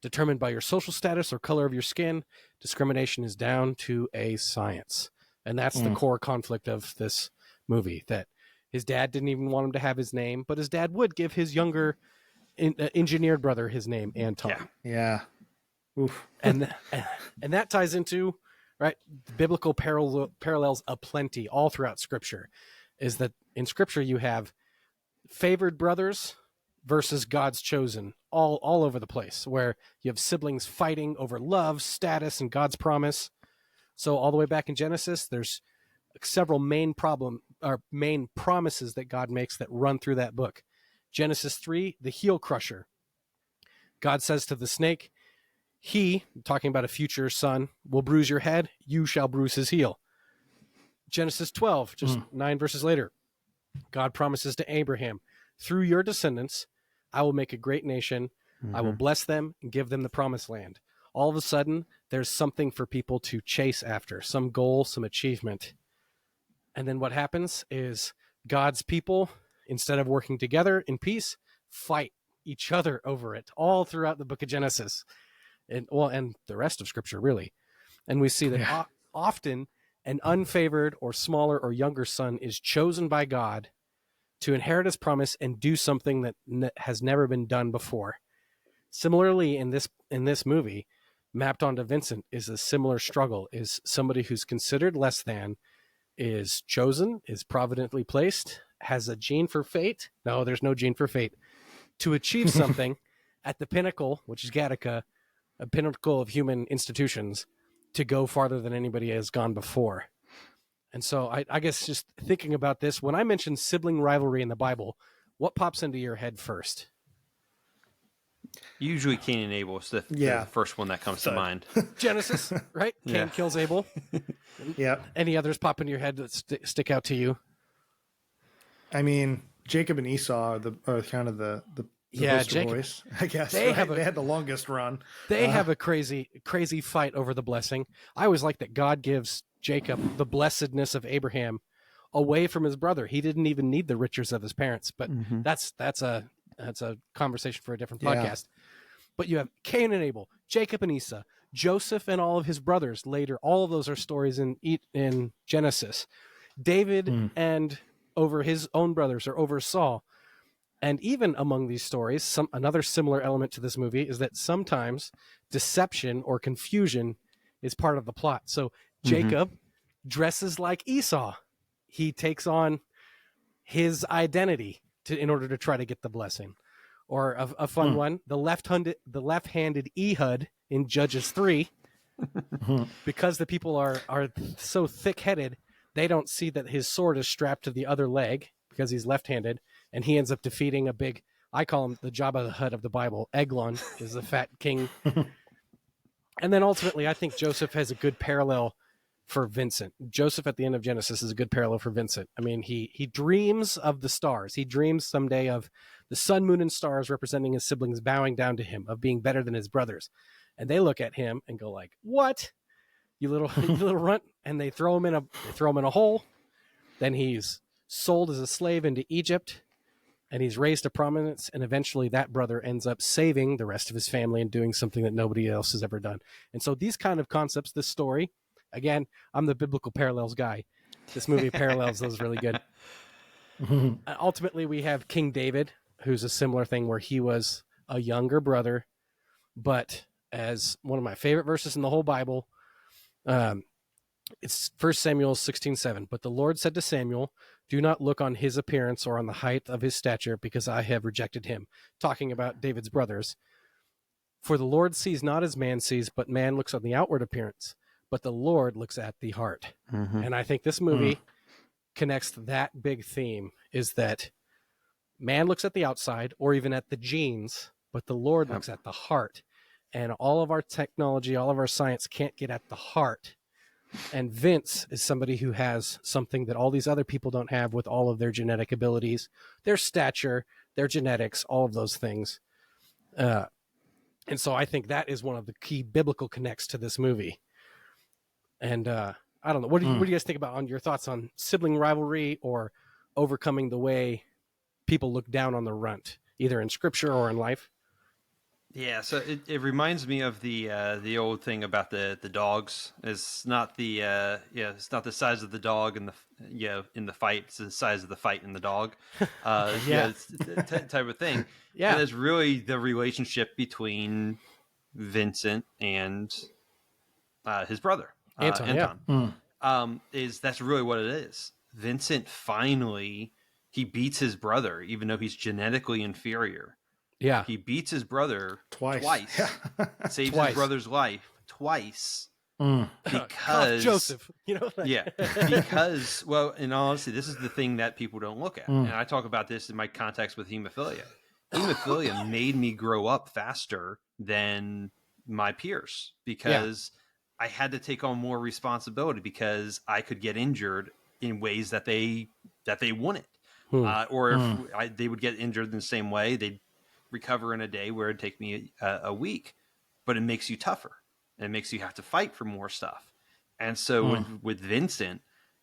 Speaker 4: determined by your social status or color of your skin. Discrimination is down to a science. And that's the core conflict of this movie, that his dad didn't even want him to have his name, but his dad would give his younger engineered brother his name, Anton.
Speaker 2: Yeah. Oof.
Speaker 4: And that ties into, right, biblical parallels aplenty all throughout Scripture, is that in Scripture you have favored brothers versus God's chosen all over the place, where you have siblings fighting over love, status, and God's promise. So all the way back in Genesis, there's several main promises that God makes that run through that book. Genesis 3, the heel crusher. God says to the snake, he, talking about a future son, will bruise your head, you shall bruise his heel. Genesis 12, just 9 verses later, God promises to Abraham, through your descendants, I will make a great nation. I will bless them and give them the promised land. All of a sudden, there's something for people to chase after, some goal, some achievement. And then what happens is God's people, instead of working together in peace, fight each other over it all throughout the book of Genesis, and the rest of Scripture, really. And we see that often an unfavored or smaller or younger son is chosen by God to inherit his promise and do something that has never been done before. Similarly, in this movie, mapped onto Vincent is a similar struggle. Is somebody who's considered less than, is chosen, is providentially placed, has a gene for fate. No, there's no gene for fate, to achieve something at the pinnacle, which is Gattaca, a pinnacle of human institutions, to go farther than anybody has gone before. And so I guess just thinking about this, when I mention sibling rivalry in the Bible, what pops into your head first?
Speaker 1: Usually Cain and Abel is the first one that comes to mind.
Speaker 4: Genesis, right? Cain kills Abel.
Speaker 2: Yeah.
Speaker 4: Any others pop into your head that stick out to you?
Speaker 2: I mean, Jacob and Esau are kind of the poster boys, I guess. They had the longest run.
Speaker 4: They have a crazy fight over the blessing. I always like that God gives Jacob the blessedness of Abraham away from his brother. He didn't even need the riches of his parents, but that's a conversation for a different podcast. But you have Cain and Abel, Jacob and Esau, Joseph and all of his brothers later. All of those are stories in Genesis. David and over his own brothers or over Saul. And even among these stories, another similar element to this movie is that sometimes deception or confusion is part of the plot. So Jacob dresses like Esau. He takes on his identity in order to try to get the blessing. Or a fun one, the left-handed Ehud in Judges 3, because the people are so thick-headed, they don't see that his sword is strapped to the other leg because he's left-handed, and he ends up defeating a big, I call him the Jabba the Hutt of the Bible. Eglon is the fat king. And then ultimately, I think Joseph has a good parallel for Vincent. Joseph at the end of Genesis is a good parallel for Vincent. I mean, he dreams of the stars. He dreams someday of the sun, moon, and stars representing his siblings bowing down to him, of being better than his brothers. And they look at him and go like, "What? You little runt," and they throw him in a hole. Then he's sold as a slave into Egypt, and he's raised to prominence, and eventually that brother ends up saving the rest of his family and doing something that nobody else has ever done. And so these kind of concepts, this story, again, I'm the biblical parallels guy. This movie parallels those really good. Ultimately, we have King David, who's a similar thing where he was a younger brother, but as one of my favorite verses in the whole Bible, it's 1 Samuel 16:7. But the Lord said to Samuel, "Do not look on his appearance or on the height of his stature, because I have rejected him." Talking about David's brothers. "For the Lord sees not as man sees, but man looks on the outward appearance, but the Lord looks at the heart." And I think this movie connects that big theme, is that man looks at the outside or even at the genes, but the Lord looks at the heart. And all of our technology, all of our science can't get at the heart. And Vince is somebody who has something that all these other people don't have, with all of their genetic abilities, their stature, their genetics, all of those things. And so I think that is one of the key biblical connects to this movie. And I don't know. What do you guys think about your thoughts on sibling rivalry or overcoming the way people look down on the runt, either in scripture or in life?
Speaker 1: Yeah, so it reminds me of the old thing about the dogs. It's not it's not the size of the dog in the fight. It's the size of the fight in the dog. It's that type of thing. Yeah, and it's really the relationship between Vincent and his brother Anton. That's really what it is. Vincent finally he beats his brother, even though he's genetically inferior.
Speaker 4: Yeah,
Speaker 1: he beats his brother twice. Saves
Speaker 4: twice.
Speaker 1: His brother's life twice because
Speaker 4: Joseph,
Speaker 1: because in all honesty, this is the thing that people don't look at, and I talk about this in my context with hemophilia. Hemophilia made me grow up faster than my peers because I had to take on more responsibility because I could get injured in ways that they wouldn't, or if they would get injured in the same way, they'd recover in a day where it'd take me a week, but it makes you tougher and it makes you have to fight for more stuff. And so with Vincent,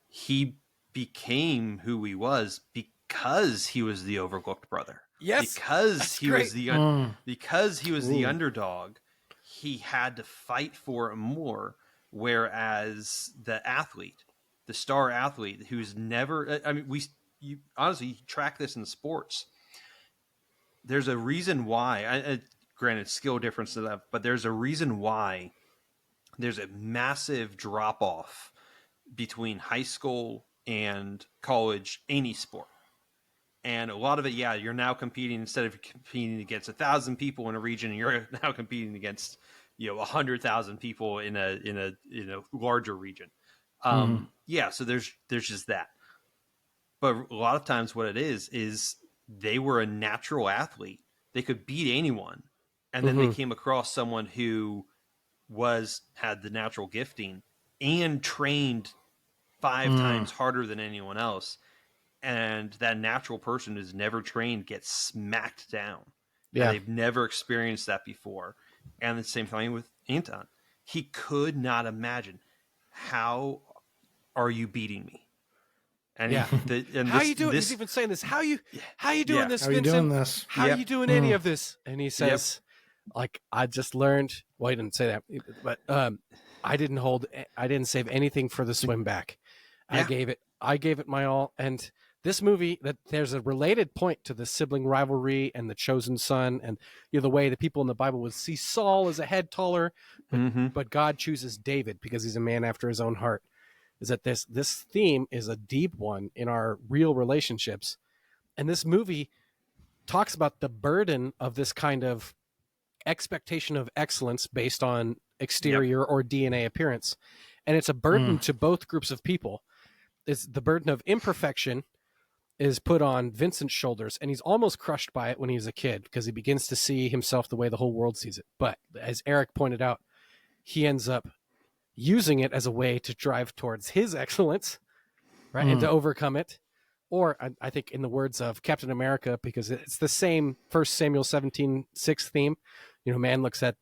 Speaker 1: he became who he was because he was the overlooked brother.
Speaker 4: Yes,
Speaker 1: because he was the
Speaker 2: Ooh.
Speaker 1: underdog, he had to fight for it more. Whereas the athlete, the star athlete, who's never, I mean, you honestly track this in sports. There's a reason why, granted skill difference to that, but there's a reason why there's a massive drop off between high school and college, any sport. And a lot of it, yeah, you're now competing, instead of competing against 1,000 people in a region, you're now competing against 100,000 people in a larger region. Yeah, so there's just that. But a lot of times, what it is they were a natural athlete. They could beat anyone, and then they came across someone who had the natural gifting and trained 5 times harder than anyone else. And that natural person who's never trained gets smacked down. Yeah. And they've never experienced that before. And the same thing with Anton. He could not imagine, how are you beating me? And
Speaker 4: how you doing? He's even saying this. How you doing this,
Speaker 2: How are you
Speaker 4: Vincent?
Speaker 2: doing this?
Speaker 4: How are you doing any of this? And he says, like, I just learned. Well, he didn't say that, but I didn't save anything for the swim back. Yeah. I gave it my all. And this movie, that there's a related point to the sibling rivalry and the chosen son, and the way the people in the Bible would see Saul as a head taller, but God chooses David because he's a man after his own heart. Is that this theme is a deep one in our real relationships, and this movie talks about the burden of this kind of expectation of excellence based on exterior or DNA appearance, and it's a burden to both groups of people. It's the burden of imperfection is put on Vincent's shoulders, and he's almost crushed by it when he was a kid because he begins to see himself the way the whole world sees it. But as Eric pointed out, he ends up using it as a way to drive towards his excellence, right, and to overcome it. Or I think in the words of Captain America, because it's the same 1 Samuel 17:6 theme, man looks at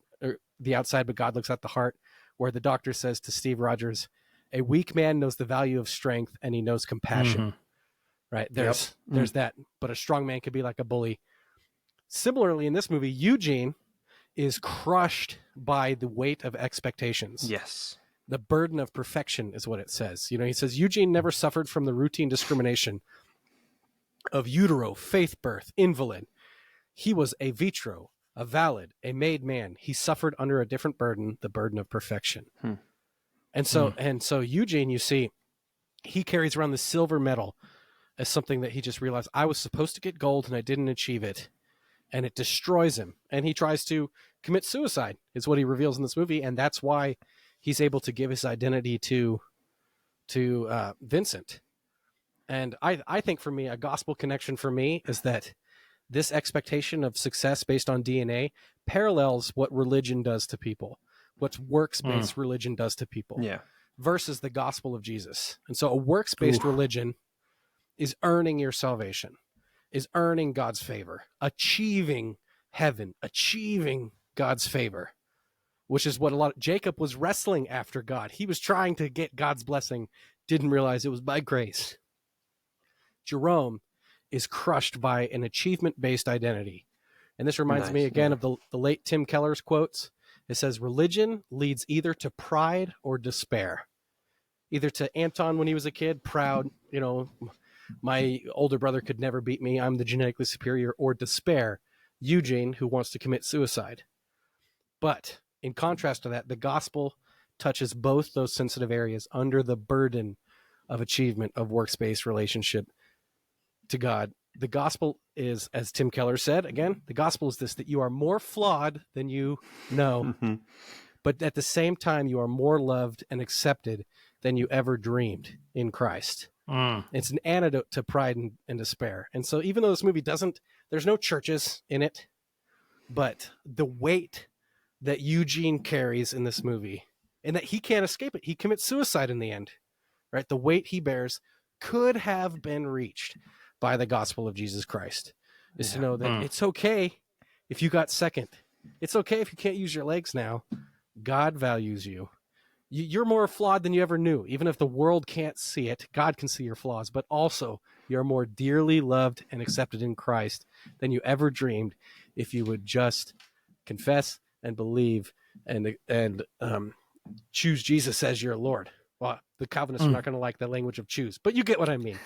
Speaker 4: the outside, but God looks at the heart, where the doctor says to Steve Rogers, a weak man knows the value of strength and he knows compassion. Right. There's that, but a strong man could be like a bully. Similarly, in this movie, Eugene is crushed by the weight of expectations.
Speaker 1: Yes.
Speaker 4: The burden of perfection is what it says. He says Eugene never suffered from the routine discrimination of utero, faith birth, invalid. He was a vitro, a valid, a made man. He suffered under a different burden, the burden of perfection. And so Eugene, you see, he carries around the silver medal as something that he just realized, I was supposed to get gold and I didn't achieve it. And it destroys him. And he tries to commit suicide, is what he reveals in this movie. And that's why he's able to give his identity to Vincent. And I think for me, a gospel connection for me is that this expectation of success based on DNA parallels what religion does to people, what works-based religion does to people, versus the gospel of Jesus. And so a works-based religion is earning your salvation, is earning God's favor, achieving heaven, achieving God's favor, which is what Jacob was wrestling after God. He was trying to get God's blessing, didn't realize it was by grace. Jerome is crushed by an achievement-based identity. And this reminds me again of the late Tim Keller's quotes. It says, religion leads either to pride or despair. Either to Anton when he was a kid, proud, my older brother could never beat me, I'm the genetically superior, or despair, Eugene, who wants to commit suicide. But in contrast to that, the gospel touches both those sensitive areas under the burden of achievement of works-based relationship to God. The gospel is, as Tim Keller said, again, the gospel is this, that you are more flawed than you know, but at the same time, you are more loved and accepted than you ever dreamed in Christ. It's an antidote to pride and despair. And so even though this movie there's no churches in it, but the weight that Eugene carries in this movie, and that he can't escape it, he commits suicide in the end, right? The weight he bears could have been reached by the gospel of Jesus Christ, is to know that it's okay if you got second. It's okay if you can't use your legs now. God values you. you're more flawed than you ever knew. Even if the world can't see it, God can see your flaws, but also you're more dearly loved and accepted in Christ than you ever dreamed if you would just confess and believe and choose Jesus as your Lord. Well, the Calvinists are not going to like the language of choose, but you get what I mean.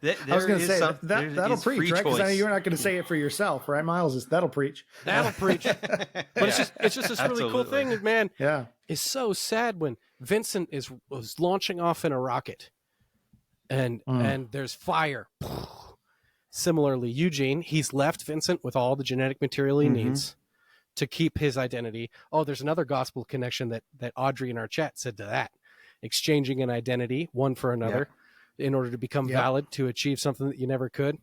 Speaker 2: I was going to say that'll preach, right? Because I know you're not going to say it for yourself, right, Miles? That'll preach.
Speaker 4: That'll preach. But it's just this really cool thing, man.
Speaker 2: Yeah,
Speaker 4: it's so sad when Vincent was launching off in a rocket, and there's fire. Similarly, Eugene, he's left Vincent with all the genetic material he needs to keep his identity. Oh, there's another gospel connection that Audrey in our chat said to that. Exchanging an identity, one for another, in order to become valid, to achieve something that you never could.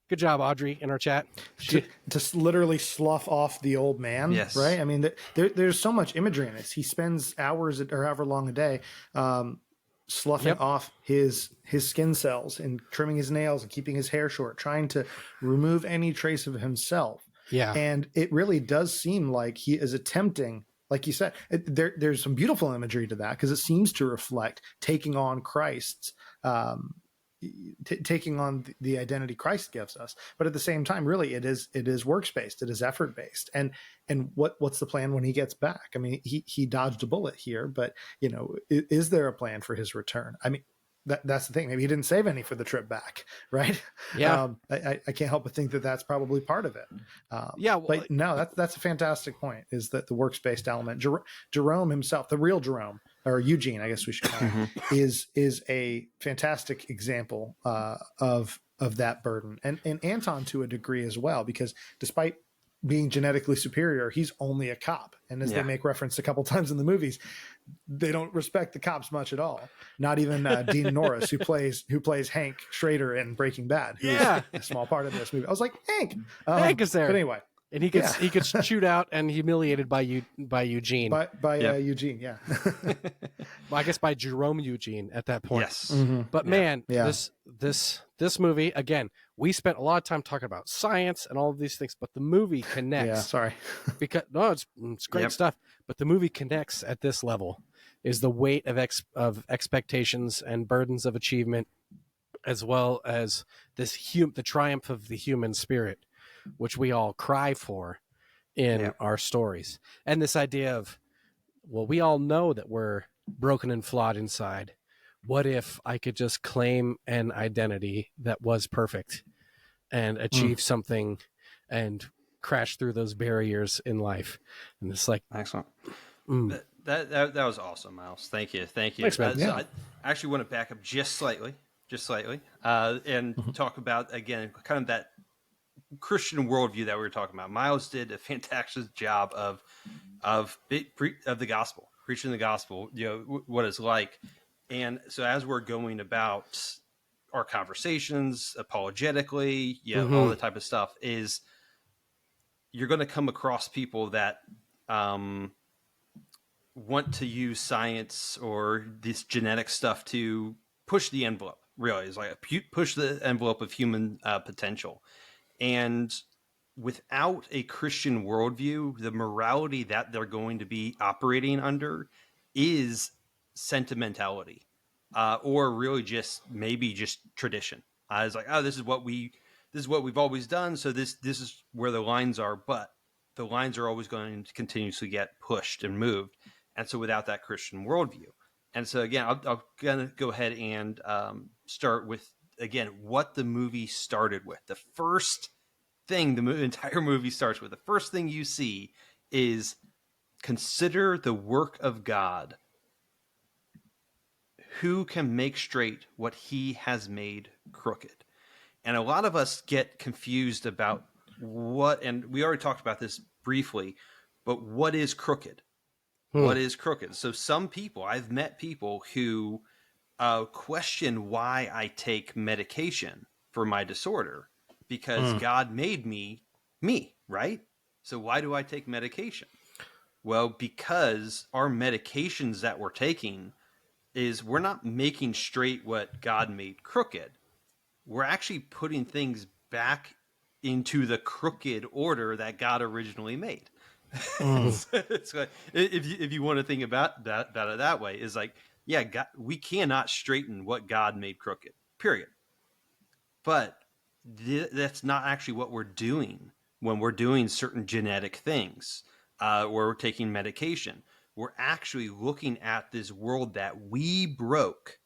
Speaker 4: Good job, Audrey, in our chat.
Speaker 2: To literally slough off the old man, right? I mean, there's so much imagery in this. He spends hours or however long a day sloughing off his skin cells and trimming his nails and keeping his hair short, trying to remove any trace of himself.
Speaker 4: Yeah.
Speaker 2: And it really does seem like he is attempting, like you said, there's some beautiful imagery to that, because it seems to reflect taking on Christ's, taking on the identity Christ gives us. But at the same time, really, it is works-based, it is effort-based. And what's the plan when he gets back? I mean, he dodged a bullet here, but is there a plan for his return? I mean, that's the thing. Maybe he didn't save any for the trip back, right?
Speaker 4: Yeah.
Speaker 2: I can't help but think that that's probably part of it. But no, that's a fantastic point, is that the works-based element. Jerome himself, the real Jerome, or Eugene, I guess we should call him, is a fantastic example of that burden. And Anton to a degree as well, because despite being genetically superior, he's only a cop. And as they make reference a couple times in the movies, they don't respect the cops much at all. Not even Dean Norris, who plays Hank Schrader in Breaking Bad, who is a small part of this movie. I was like, Hank
Speaker 4: is there.
Speaker 2: But anyway.
Speaker 4: And he gets chewed out and humiliated by Eugene.
Speaker 2: Eugene, yeah.
Speaker 4: Well, I guess by Jerome Eugene at that point.
Speaker 1: Yes.
Speaker 4: But man, this movie, again, we spent a lot of time talking about science and all of these things, but the movie connects.
Speaker 2: Yeah, sorry.
Speaker 4: Because it's great stuff, but the movie connects at this level. Is the weight of expectations and burdens of achievement, as well as the triumph of the human spirit, which we all cry for in our stories. And this idea of, well, we all know that we're broken and flawed inside. What if I could just claim an identity that was perfect and achieve something and crash through those barriers in life? And it's like,
Speaker 1: excellent. That was awesome, Miles. Thank you.
Speaker 4: Thanks, man.
Speaker 1: So I actually want to back up just slightly, and talk about, again, kind of that Christian worldview that we were talking about. Miles did a fantastic job of the gospel, preaching the gospel, what it's like. And so as we're going about our conversations apologetically, all the type of stuff, is you're going to come across people that want to use science or this genetic stuff to push the envelope. Really, it's like push the envelope of human potential. And without a Christian worldview, the morality that they're going to be operating under is sentimentality, or really just tradition. It's like, oh, this is what we've always done, so this is where the lines are. But the lines are always going to continuously get pushed and moved. And so without that Christian worldview, and so again, I'm gonna go ahead and start with, again, what the movie started with. The first thing the entire movie starts with, the first thing you see is, consider the work of God, who can make straight what he has made crooked. And a lot of us get confused about what, and we already talked about this briefly, but what is crooked? What is crooked? So some people, I've met people who question why I take medication for my disorder, because God made me, right? So why do I take medication? Well, because our medications that we're taking is, we're not making straight what God made crooked. We're actually putting things back into the crooked order that God originally made. It's like, if you want to think about that way, is like, yeah, God, we cannot straighten what God made crooked, period. But that's not actually what we're doing when we're doing certain genetic things, or we're taking medication. We're actually looking at this world that we broke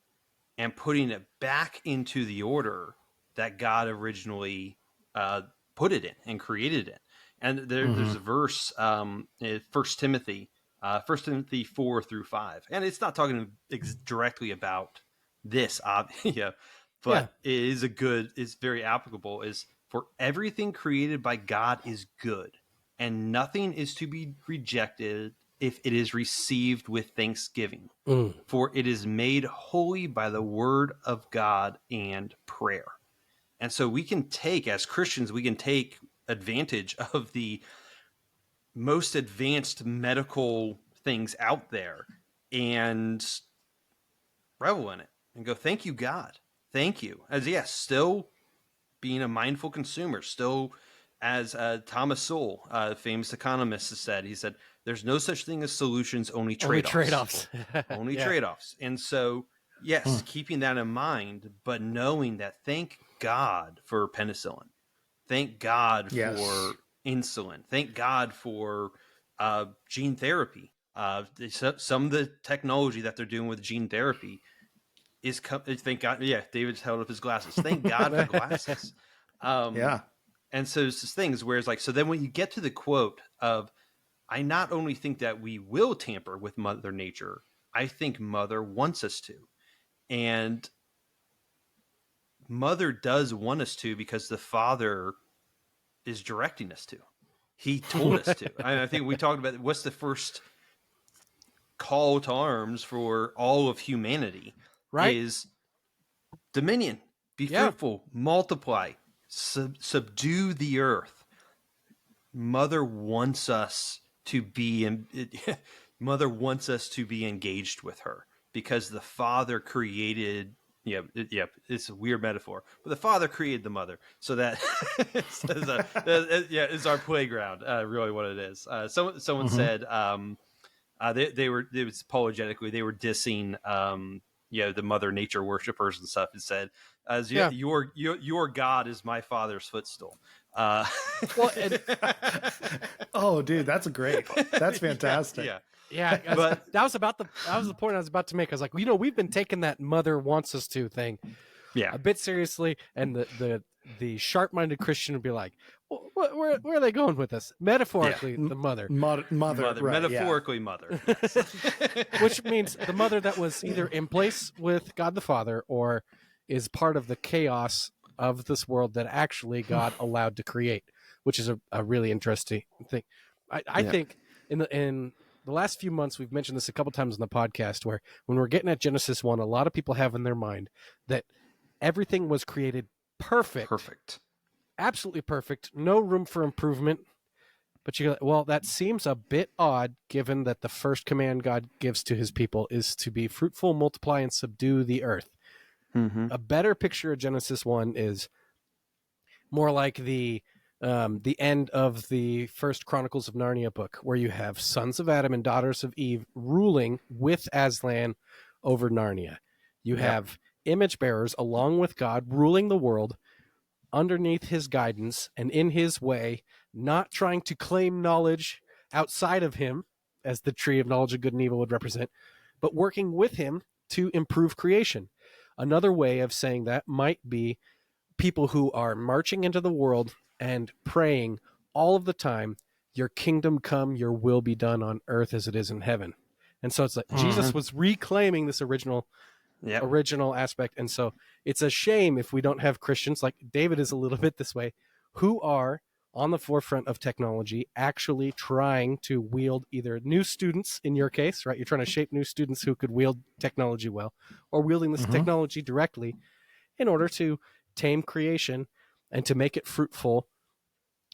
Speaker 1: and putting it back into the order that God originally put it in and created it. And there's a verse, in 1 Timothy 4-5, and it's not talking directly about this, but it is it's very applicable. Is for everything created by God is good, and nothing is to be rejected if it is received with thanksgiving. For it is made holy by the word of God and prayer. And so we can take, as Christians, we can take advantage of the most advanced medical things out there and revel in it and go, thank you, God. Thank you. As yes, still being a mindful consumer, still, as Thomas Sowell, a famous economist, has said, he said, there's no such thing as solutions, only trade-offs. Only trade-offs. And so, yes, keeping that in mind, but knowing that, thank God for penicillin. Thank God for insulin. Thank God for gene therapy. Some of the technology that they're doing with gene therapy is, thank God. Yeah, David's held up his glasses. Thank God for glasses. And so it's just things where it's like, so then when you get to the quote of, I not only think that we will tamper with Mother Nature, I think Mother wants us to. And Mother does want us to because the Father is directing us to. He told us to. I think we talked about what's the first call to arms for all of humanity,
Speaker 4: right?
Speaker 1: Is dominion, be fruitful, multiply, subdue the earth. Mother wants us to be Mother wants us to be engaged with her because the Father created. It's a weird metaphor, but the Father created the Mother, so that is our playground. Really, what it is. Someone said it was apologetically, they were dissing the Mother Nature worshippers and stuff, and said, your God is my Father's footstool.
Speaker 2: Oh, dude, that's great. That's fantastic.
Speaker 4: But that was the point I was about to make. I was like, we've been taking that Mother wants us to thing a bit seriously, and the sharp-minded Christian would be like, where are they going with this? Metaphorically, the mother,
Speaker 2: right,
Speaker 1: metaphorically, mother,
Speaker 4: which means the mother that was either in place with God the Father or is part of the chaos of this world that actually God allowed to create, which is a really interesting thing. I think in the last few months, we've mentioned this a couple times on the podcast, where when we're getting at Genesis 1, a lot of people have in their mind that everything was created perfect, absolutely perfect, no room for improvement. But you go, well, that seems a bit odd, given that the first command God gives to his people is to be fruitful, multiply, and subdue the earth. A better picture of Genesis 1 is more like the end of the first Chronicles of Narnia book, where you have sons of Adam and daughters of Eve ruling with Aslan over Narnia. You have image bearers along with God ruling the world underneath his guidance and in his way, not trying to claim knowledge outside of him, as the tree of knowledge of good and evil would represent, but working with him to improve creation. Another way of saying that might be people who are marching into the world and praying all of the time, your kingdom come, your will be done on earth as it is in heaven. And so it's like Jesus was reclaiming this original aspect. And so it's a shame if we don't have Christians, like David is a little bit this way, who are on the forefront of technology, actually trying to wield either new students, in your case, right? You're trying to shape new students who could wield technology well, or wielding this technology directly in order to tame creation and to make it fruitful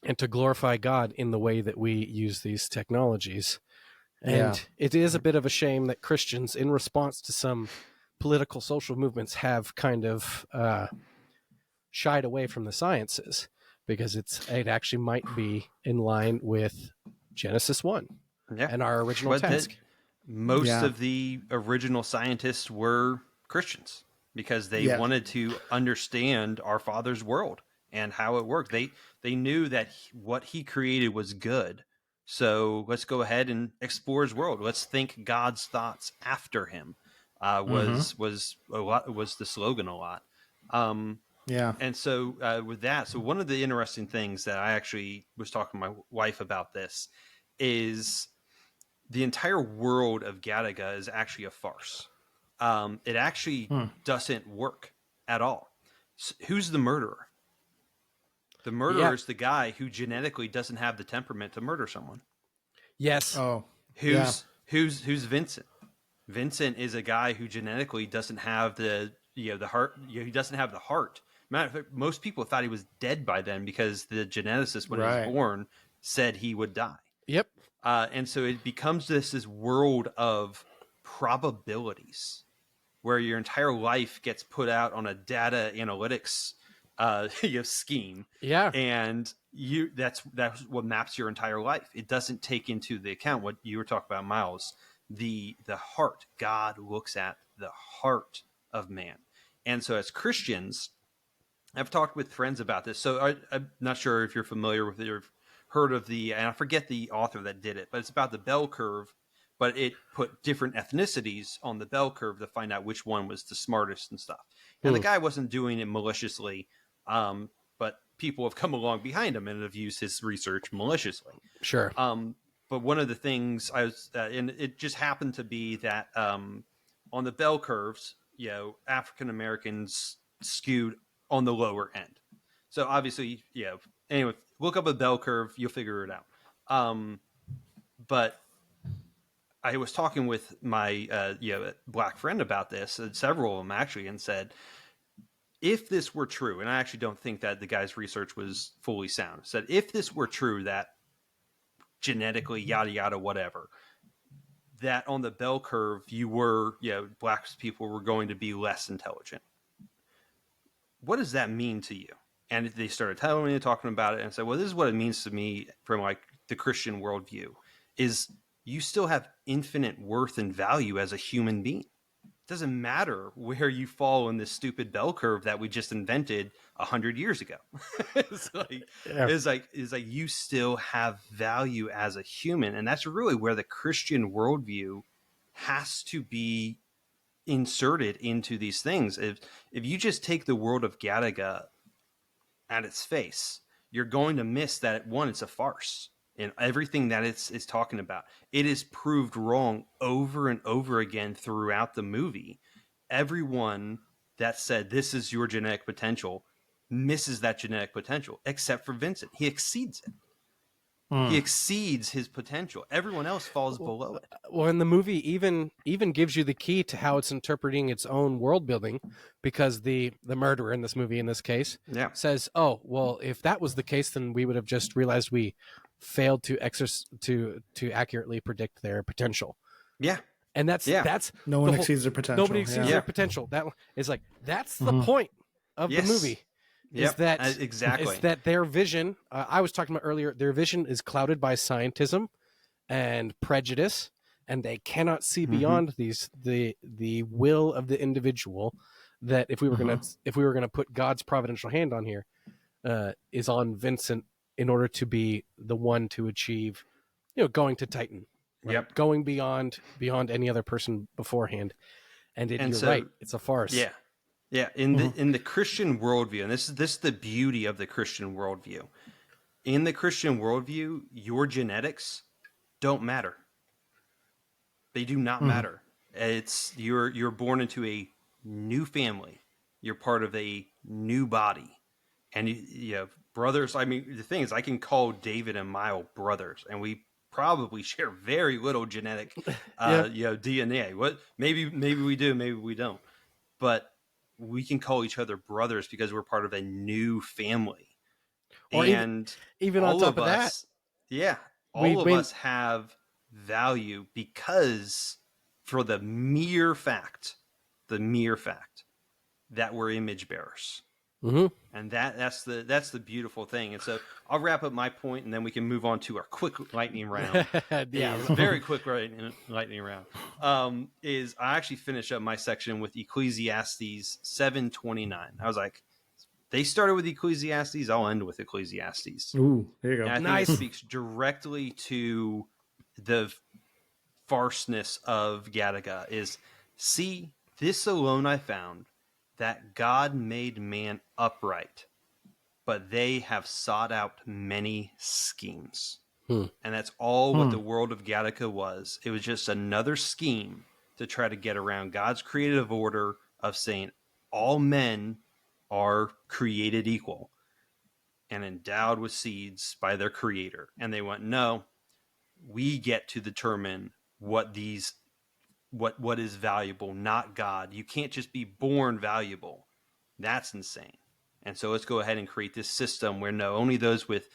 Speaker 4: and to glorify God in the way that we use these technologies. And it is a bit of a shame that Christians, in response to some political social movements, have kind of shied away from the sciences, because it actually might be in line with Genesis 1 and our original
Speaker 1: But
Speaker 4: task.
Speaker 1: Most of the original scientists were Christians because they wanted to understand our Father's world and how it worked. They knew that what he created was good. So let's go ahead and explore his world. Let's think God's thoughts after him. Was the slogan a lot. And so with that, so one of the interesting things that I actually was talking to my wife about this is the entire world of Gattaca is actually a farce. It actually doesn't work at all. So who's the murderer? The murderer is the guy who genetically doesn't have the temperament to murder someone.
Speaker 4: Yes.
Speaker 2: Oh,
Speaker 1: who's Vincent? Vincent is a guy who genetically doesn't have the heart. He doesn't have the heart. Matter of fact, most people thought he was dead by then because the geneticist, when he was born, said he would die.
Speaker 4: Yep.
Speaker 1: And so it becomes this world of probabilities where your entire life gets put out on a data analytics scheme.
Speaker 4: Yeah.
Speaker 1: And that's what maps your entire life. It doesn't take into the account what you were talking about, Miles, the heart. God looks at the heart of man. And so as Christians, I've talked with friends about this. So I'm not sure if you're familiar with it or heard of and I forget the author that did it, but it's about the bell curve, but it put different ethnicities on the bell curve to find out which one was the smartest and stuff. And the guy wasn't doing it maliciously, but people have come along behind him and have used his research maliciously.
Speaker 4: Sure.
Speaker 1: But one of the things and it just happened to be that on the bell curves, African Americans skewed on the lower end. So obviously, anyway, look up a bell curve, you'll figure it out. But I was talking with my black friend about this, and several of them actually, and said, if this were true, and I actually don't think that the guy's research was fully sound, said if this were true that genetically yada yada whatever, that on the bell curve black people were going to be less intelligent. What does that mean to you? And they started telling me, talking about it, and I said, well, this is what it means to me from like the Christian worldview is you still have infinite worth and value as a human being. It doesn't matter where you fall in this stupid bell curve that we just invented 100 years ago. It's like you still have value as a human. And that's really where the Christian worldview has to be inserted into these things. If you just take the world of Gattaca at its face, you're going to miss that it's a farce, and everything that it's talking about. It is proved wrong over and over again throughout the movie. Everyone that said this is your genetic potential misses that genetic potential, except for Vincent. He exceeds it. He exceeds his potential. Everyone else falls below it.
Speaker 4: Well, and the movie even gives you the key to how it's interpreting its own world building, because the murderer in this movie, in this case, says, "Oh, well, if that was the case, then we would have just realized we failed to accurately predict their potential."
Speaker 1: Yeah,
Speaker 4: and that's
Speaker 2: no one exceeds their potential.
Speaker 4: Nobody exceeds their potential. That is like that's the point of the movie. Is that
Speaker 1: exactly?
Speaker 4: Is that their vision? I was talking about earlier. Their vision is clouded by scientism and prejudice, and they cannot see beyond the will of the individual. That if we were gonna put God's providential hand on here, is on Vincent in order to be the one to achieve, going to Titan, right? Going beyond any other person beforehand. And you're right, it's a farce.
Speaker 1: Yeah. Yeah, in the Christian worldview, and this is the beauty of the Christian worldview. In the Christian worldview, your genetics don't matter. They do not matter. It's you're born into a new family. You're part of a new body, and you have brothers. I mean, the thing is, I can call David and Mile brothers, and we probably share very little genetic, DNA. What maybe we do, maybe we don't, but we can call each other brothers because we're part of a new family.
Speaker 4: Or
Speaker 1: and
Speaker 4: even on top of that,
Speaker 1: all of us have value because for the mere fact that we're image bearers.
Speaker 4: Mm-hmm.
Speaker 1: And that's the beautiful thing. And so I'll wrap up my point, and then we can move on to our quick lightning round.
Speaker 4: Yeah,
Speaker 1: Very quick lightning round. Is I actually finish up my section with Ecclesiastes 7:29. I was like, they started with Ecclesiastes, I'll end with Ecclesiastes.
Speaker 2: Ooh, there you go.
Speaker 1: And I think
Speaker 4: Nice.
Speaker 1: it speaks directly to the farceness of Gattaca. Is, see, this alone I found, that God made man upright, but they have sought out many schemes. And that's all what the world of Gattaca was. It was just another scheme to try to get around God's creative order of saying all men are created equal and endowed with seeds by their creator. And they went, no, we get to determine what is valuable, not God. You can't just be born valuable. That's insane. And so let's go ahead and create this system where only those with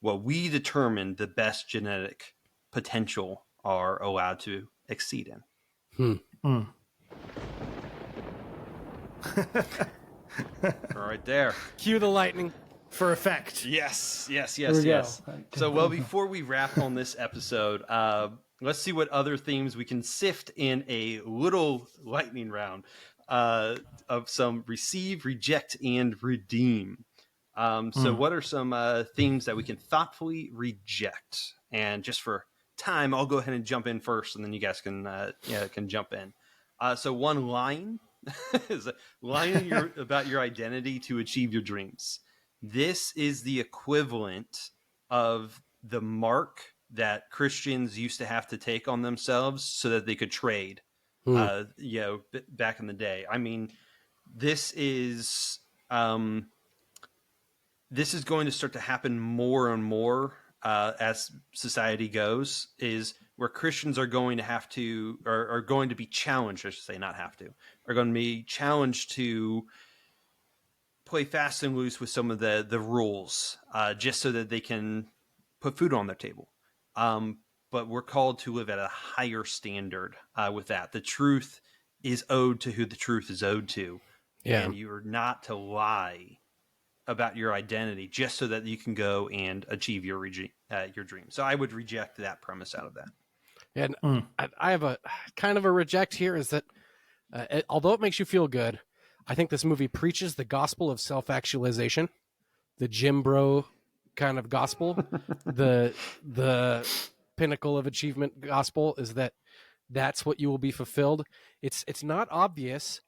Speaker 1: what we determine the best genetic potential are allowed to exceed in. Right there.
Speaker 4: Cue the lightning.
Speaker 2: For effect.
Speaker 1: Yes.
Speaker 2: Go.
Speaker 1: So, well, before we wrap on this episode, let's see what other themes we can sift in a little lightning round of some receive, reject, and redeem. So what are some themes that we can thoughtfully reject? And just for time, I'll go ahead and jump in first, and then you guys can jump in. So one, lying. is lying about your identity to achieve your dreams. This is the equivalent of the mark that Christians used to have to take on themselves so that they could trade, back in the day. I mean, this is going to start to happen more and more as society goes, is where Christians are going to have to, or are going to be challenged, I should say, not have to, are going to be challenged to play fast and loose with some of the rules, just so that they can put food on their table. But we're called to live at a higher standard with that. The truth is owed to who the truth is owed to. Yeah. And you're not to lie about your identity just so that you can go and achieve your dream. So I would reject that premise out of that.
Speaker 4: And I have a kind of a reject here, is that although it makes you feel good, I think this movie preaches the gospel of self-actualization, the Jim Bro kind of gospel. the pinnacle of achievement gospel is that's what you will be fulfilled. It's not obvious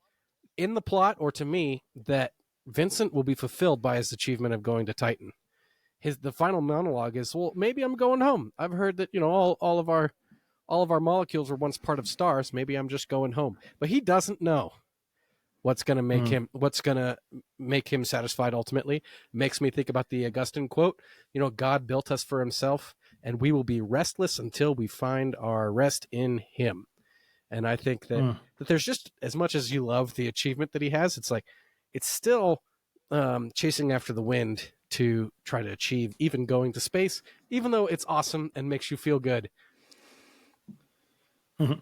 Speaker 4: in the plot or to me that Vincent will be fulfilled by his achievement of going to Titan. The final monologue is, well, maybe I'm going home. I've heard that, all of our molecules were once part of stars. Maybe I'm just going home. But he doesn't know what's going to make him satisfied ultimately. Makes me think about the Augustine quote, God built us for himself, and we will be restless until we find our rest in him. And I think that there's just, as much as you love the achievement that he has, it's like, it's still chasing after the wind to try to achieve even going to space, even though it's awesome and makes you feel good.
Speaker 2: Mm-hmm.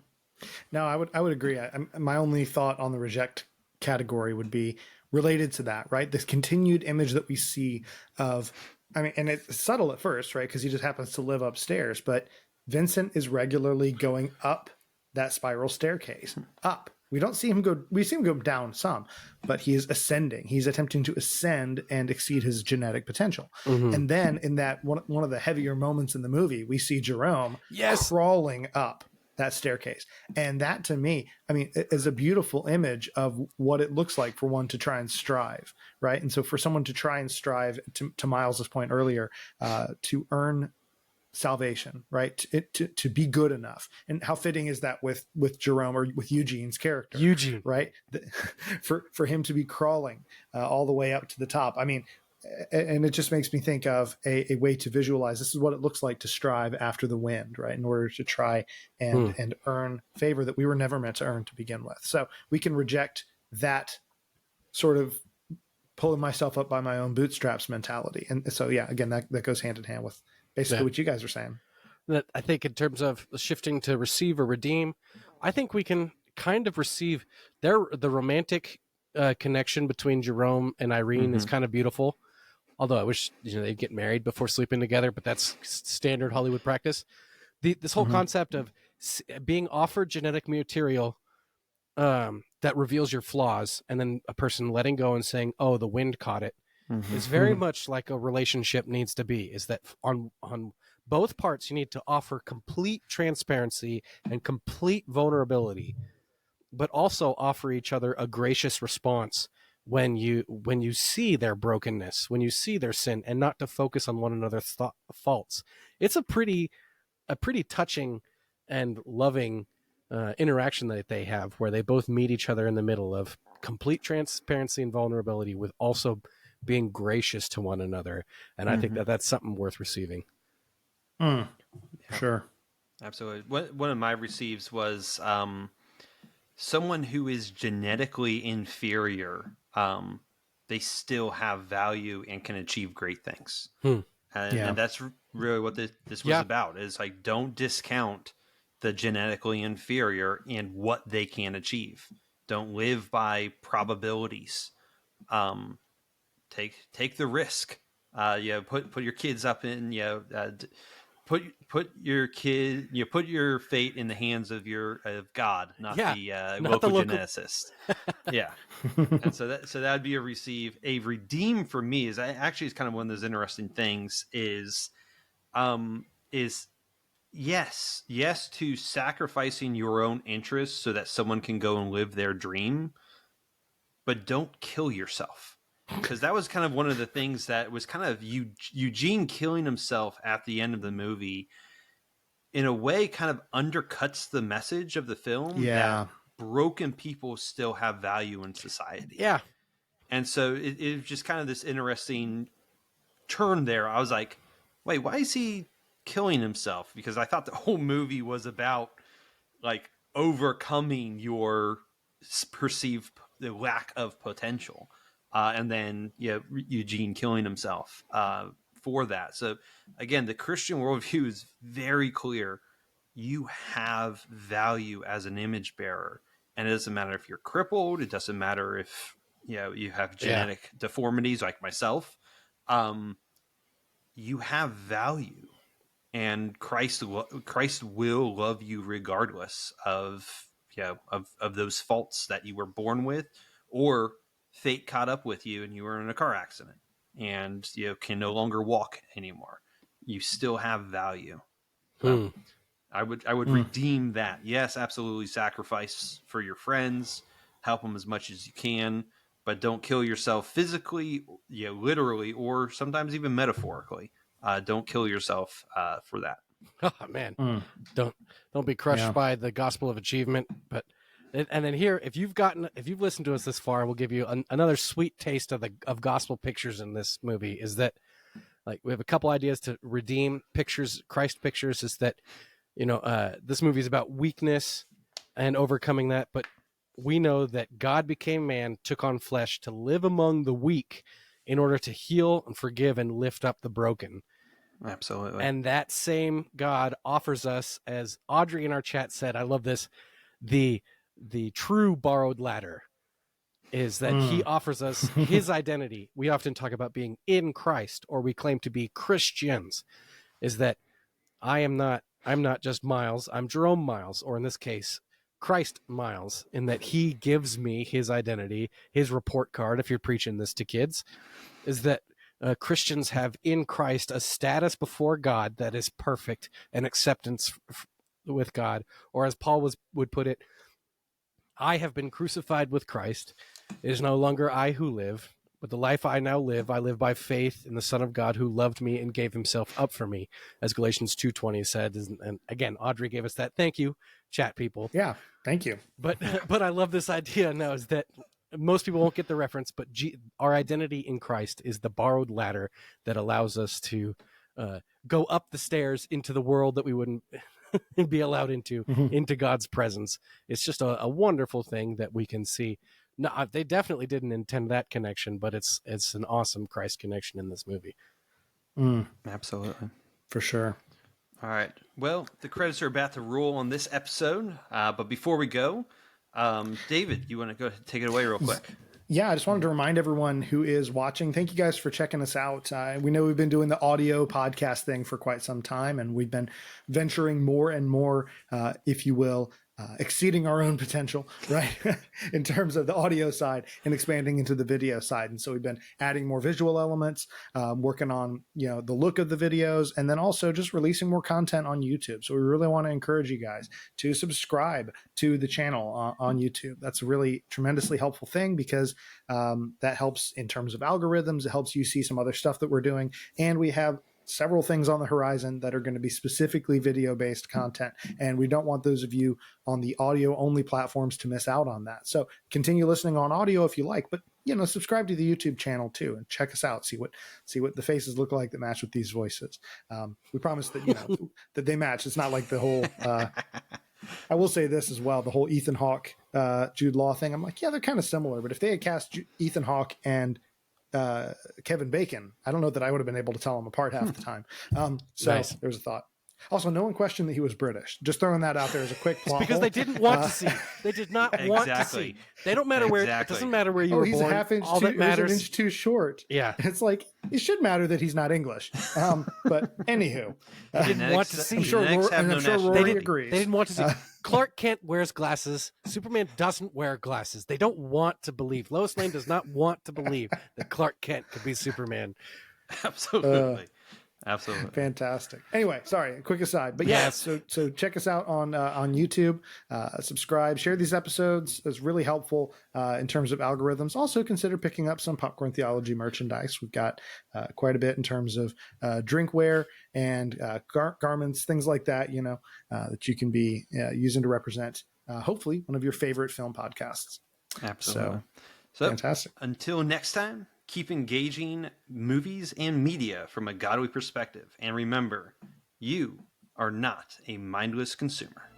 Speaker 2: No, I would agree. My only thought on the reject category would be related to that, right? This continued image that we see of, and it's subtle at first, right? Because he just happens to live upstairs, but Vincent is regularly going up that spiral staircase, up. We don't see him go, we see him go down some, but he is ascending. He's attempting to ascend and exceed his genetic potential. Mm-hmm. And then in that one of the heavier moments in the movie, we see Jerome crawling up that staircase. And that, to me, is a beautiful image of what it looks like for one to try and strive, right? And so for someone to try and strive, to Miles's point earlier, to earn salvation, right? To be good enough. And how fitting is that with Jerome, or with Eugene's character?
Speaker 4: Eugene,
Speaker 2: right? For him to be crawling all the way up to the top. And it just makes me think of a way to visualize, this is what it looks like to strive after the wind, right? In order to try and earn favor that we were never meant to earn to begin with. So we can reject that sort of pulling myself up by my own bootstraps mentality. And so, yeah, again, that goes hand in hand with basically what you guys are saying.
Speaker 4: That I think in terms of shifting to receive or redeem, I think we can kind of receive the romantic connection between Jerome and Irene is kind of beautiful. Although I wish they'd get married before sleeping together, but that's standard Hollywood practice. This whole concept of being offered genetic material that reveals your flaws, and then a person letting go and saying, "Oh, the wind caught it," is very much like a relationship needs to be. Is that on both parts you need to offer complete transparency and complete vulnerability, but also offer each other a gracious response when you see their brokenness, when you see their sin, and not to focus on one another's faults. It's a pretty touching and loving interaction that they have, where they both meet each other in the middle of complete transparency and vulnerability, with also being gracious to one another. And I think that that's something worth receiving.
Speaker 2: Sure.
Speaker 1: Absolutely. One of my receives was someone who is genetically inferior. They still have value and can achieve great things. And that's really what this was about, is like, don't discount the genetically inferior and what they can achieve. Don't live by probabilities. Take the risk. Put your kids up in, put your fate in the hands of God, not the local geneticist. And so that would be a receive. A redeem for me is kind of one of those interesting things is yes to sacrificing your own interests so that someone can go and live their dream, but don't kill yourself. Because that was kind of one of the things that was kind of Eugene killing himself at the end of the movie, in a way, kind of undercuts the message of the film. That broken people still have value in society. And so it was just kind of this interesting turn there. I was like, wait, why is he killing himself? Because I thought the whole movie was about like overcoming your perceived lack of potential. And then Eugene killing himself for that. So again, the Christian worldview is very clear. You have value as an image bearer, and it doesn't matter if you're crippled. It doesn't matter if you have genetic deformities like myself. You have value, and Christ will love you regardless of those faults that you were born with, or fate caught up with you and you were in a car accident and can no longer walk anymore. You still have value. I would redeem that. Yes, absolutely. Sacrifice for your friends, help them as much as you can, but don't kill yourself physically, literally, or sometimes even metaphorically. Don't kill yourself for that.
Speaker 4: Oh man, don't be crushed by the gospel of achievement. But and then here, if you've listened to us this far, we'll give you another sweet taste of gospel pictures in this movie. Is that, like, we have a couple ideas to redeem pictures, Christ pictures. Is that this movie is about weakness and overcoming that, but we know that God became man, took on flesh to live among the weak in order to heal and forgive and lift up the broken.
Speaker 1: Absolutely.
Speaker 4: And that same God offers us, as Audrey in our chat said, I love this, the true borrowed ladder is that he offers us his identity. We often talk about being in Christ, or we claim to be Christians, is that I'm not just Miles, I'm Jerome Miles, or in this case, Christ Miles, in that he gives me his identity, his report card, if you're preaching this to kids, is that Christians have in Christ a status before God that is perfect, and acceptance with God. Or as Paul would put it, I have been crucified with Christ. It is no longer I who live, but the life I now live, I live by faith in the Son of God who loved me and gave himself up for me, as Galatians 2:20 said. And again, Audrey gave us that. Thank you, chat people.
Speaker 2: Yeah, thank you.
Speaker 4: But I love this idea now, is that most people won't get the reference, but our identity in Christ is the borrowed ladder that allows us to go up the stairs into the world that we wouldn't be allowed into God's presence. It's just a wonderful thing that we can see. No, they definitely didn't intend that connection, but it's an awesome Christ connection in this movie.
Speaker 1: Absolutely.
Speaker 2: For sure.
Speaker 1: All right. Well, the credits are about to roll on this episode, but before we go, David, you want to go ahead and take it away real quick?
Speaker 2: Yeah, I just wanted to remind everyone who is watching, thank you guys for checking us out. We know we've been doing the audio podcast thing for quite some time, and we've been venturing more and more, if you will, exceeding our own potential, right? In terms of the audio side and expanding into the video side. And so we've been adding more visual elements, working on, the look of the videos, and then also just releasing more content on YouTube. So we really want to encourage you guys to subscribe to the channel on YouTube. That's a really tremendously helpful thing because that helps in terms of algorithms. It helps you see some other stuff that we're doing. And we have several things on the horizon that are going to be specifically video-based content. And we don't want those of you on the audio-only platforms to miss out on that. So continue listening on audio if you like, but subscribe to the YouTube channel too and check us out. See what the faces look like that match with these voices. We promise that, that they match. It's not like the whole, I will say this as well, the whole Ethan Hawke, Jude Law thing. I'm like, yeah, they're kind of similar, but if they had cast Ethan Hawke and Kevin Bacon, I don't know that I would have been able to tell them apart half the time. So nice. There's a thought. Also, no one questioned that he was British. Just throwing that out there as a quick plot.
Speaker 4: Because they didn't want to see. They did not want to see. They don't matter where. It doesn't matter where you were
Speaker 2: he's
Speaker 4: born.
Speaker 2: A half inch
Speaker 4: All that matters.
Speaker 2: An inch too short.
Speaker 4: Yeah,
Speaker 2: it's like it should matter that he's not English. But anywho,
Speaker 4: they didn't want to see.
Speaker 2: I'm sure Rory agrees.
Speaker 4: They didn't want to see. Clark Kent wears glasses. Superman doesn't wear glasses. They don't want to believe. Lois Lane does not want to believe that Clark Kent could be Superman.
Speaker 1: Absolutely. Absolutely.
Speaker 2: Fantastic. Anyway, sorry, quick aside. But yeah, so check us out on YouTube, subscribe, share these episodes. It's really helpful in terms of algorithms. Also consider picking up some Popcorn Theology merchandise. We've got quite a bit in terms of drinkware and garments, things like that, that you can be using to represent, hopefully, one of your favorite film podcasts.
Speaker 1: Absolutely.
Speaker 2: So fantastic.
Speaker 1: Until next time, keep engaging movies and media from a godly perspective. And remember, you are not a mindless consumer.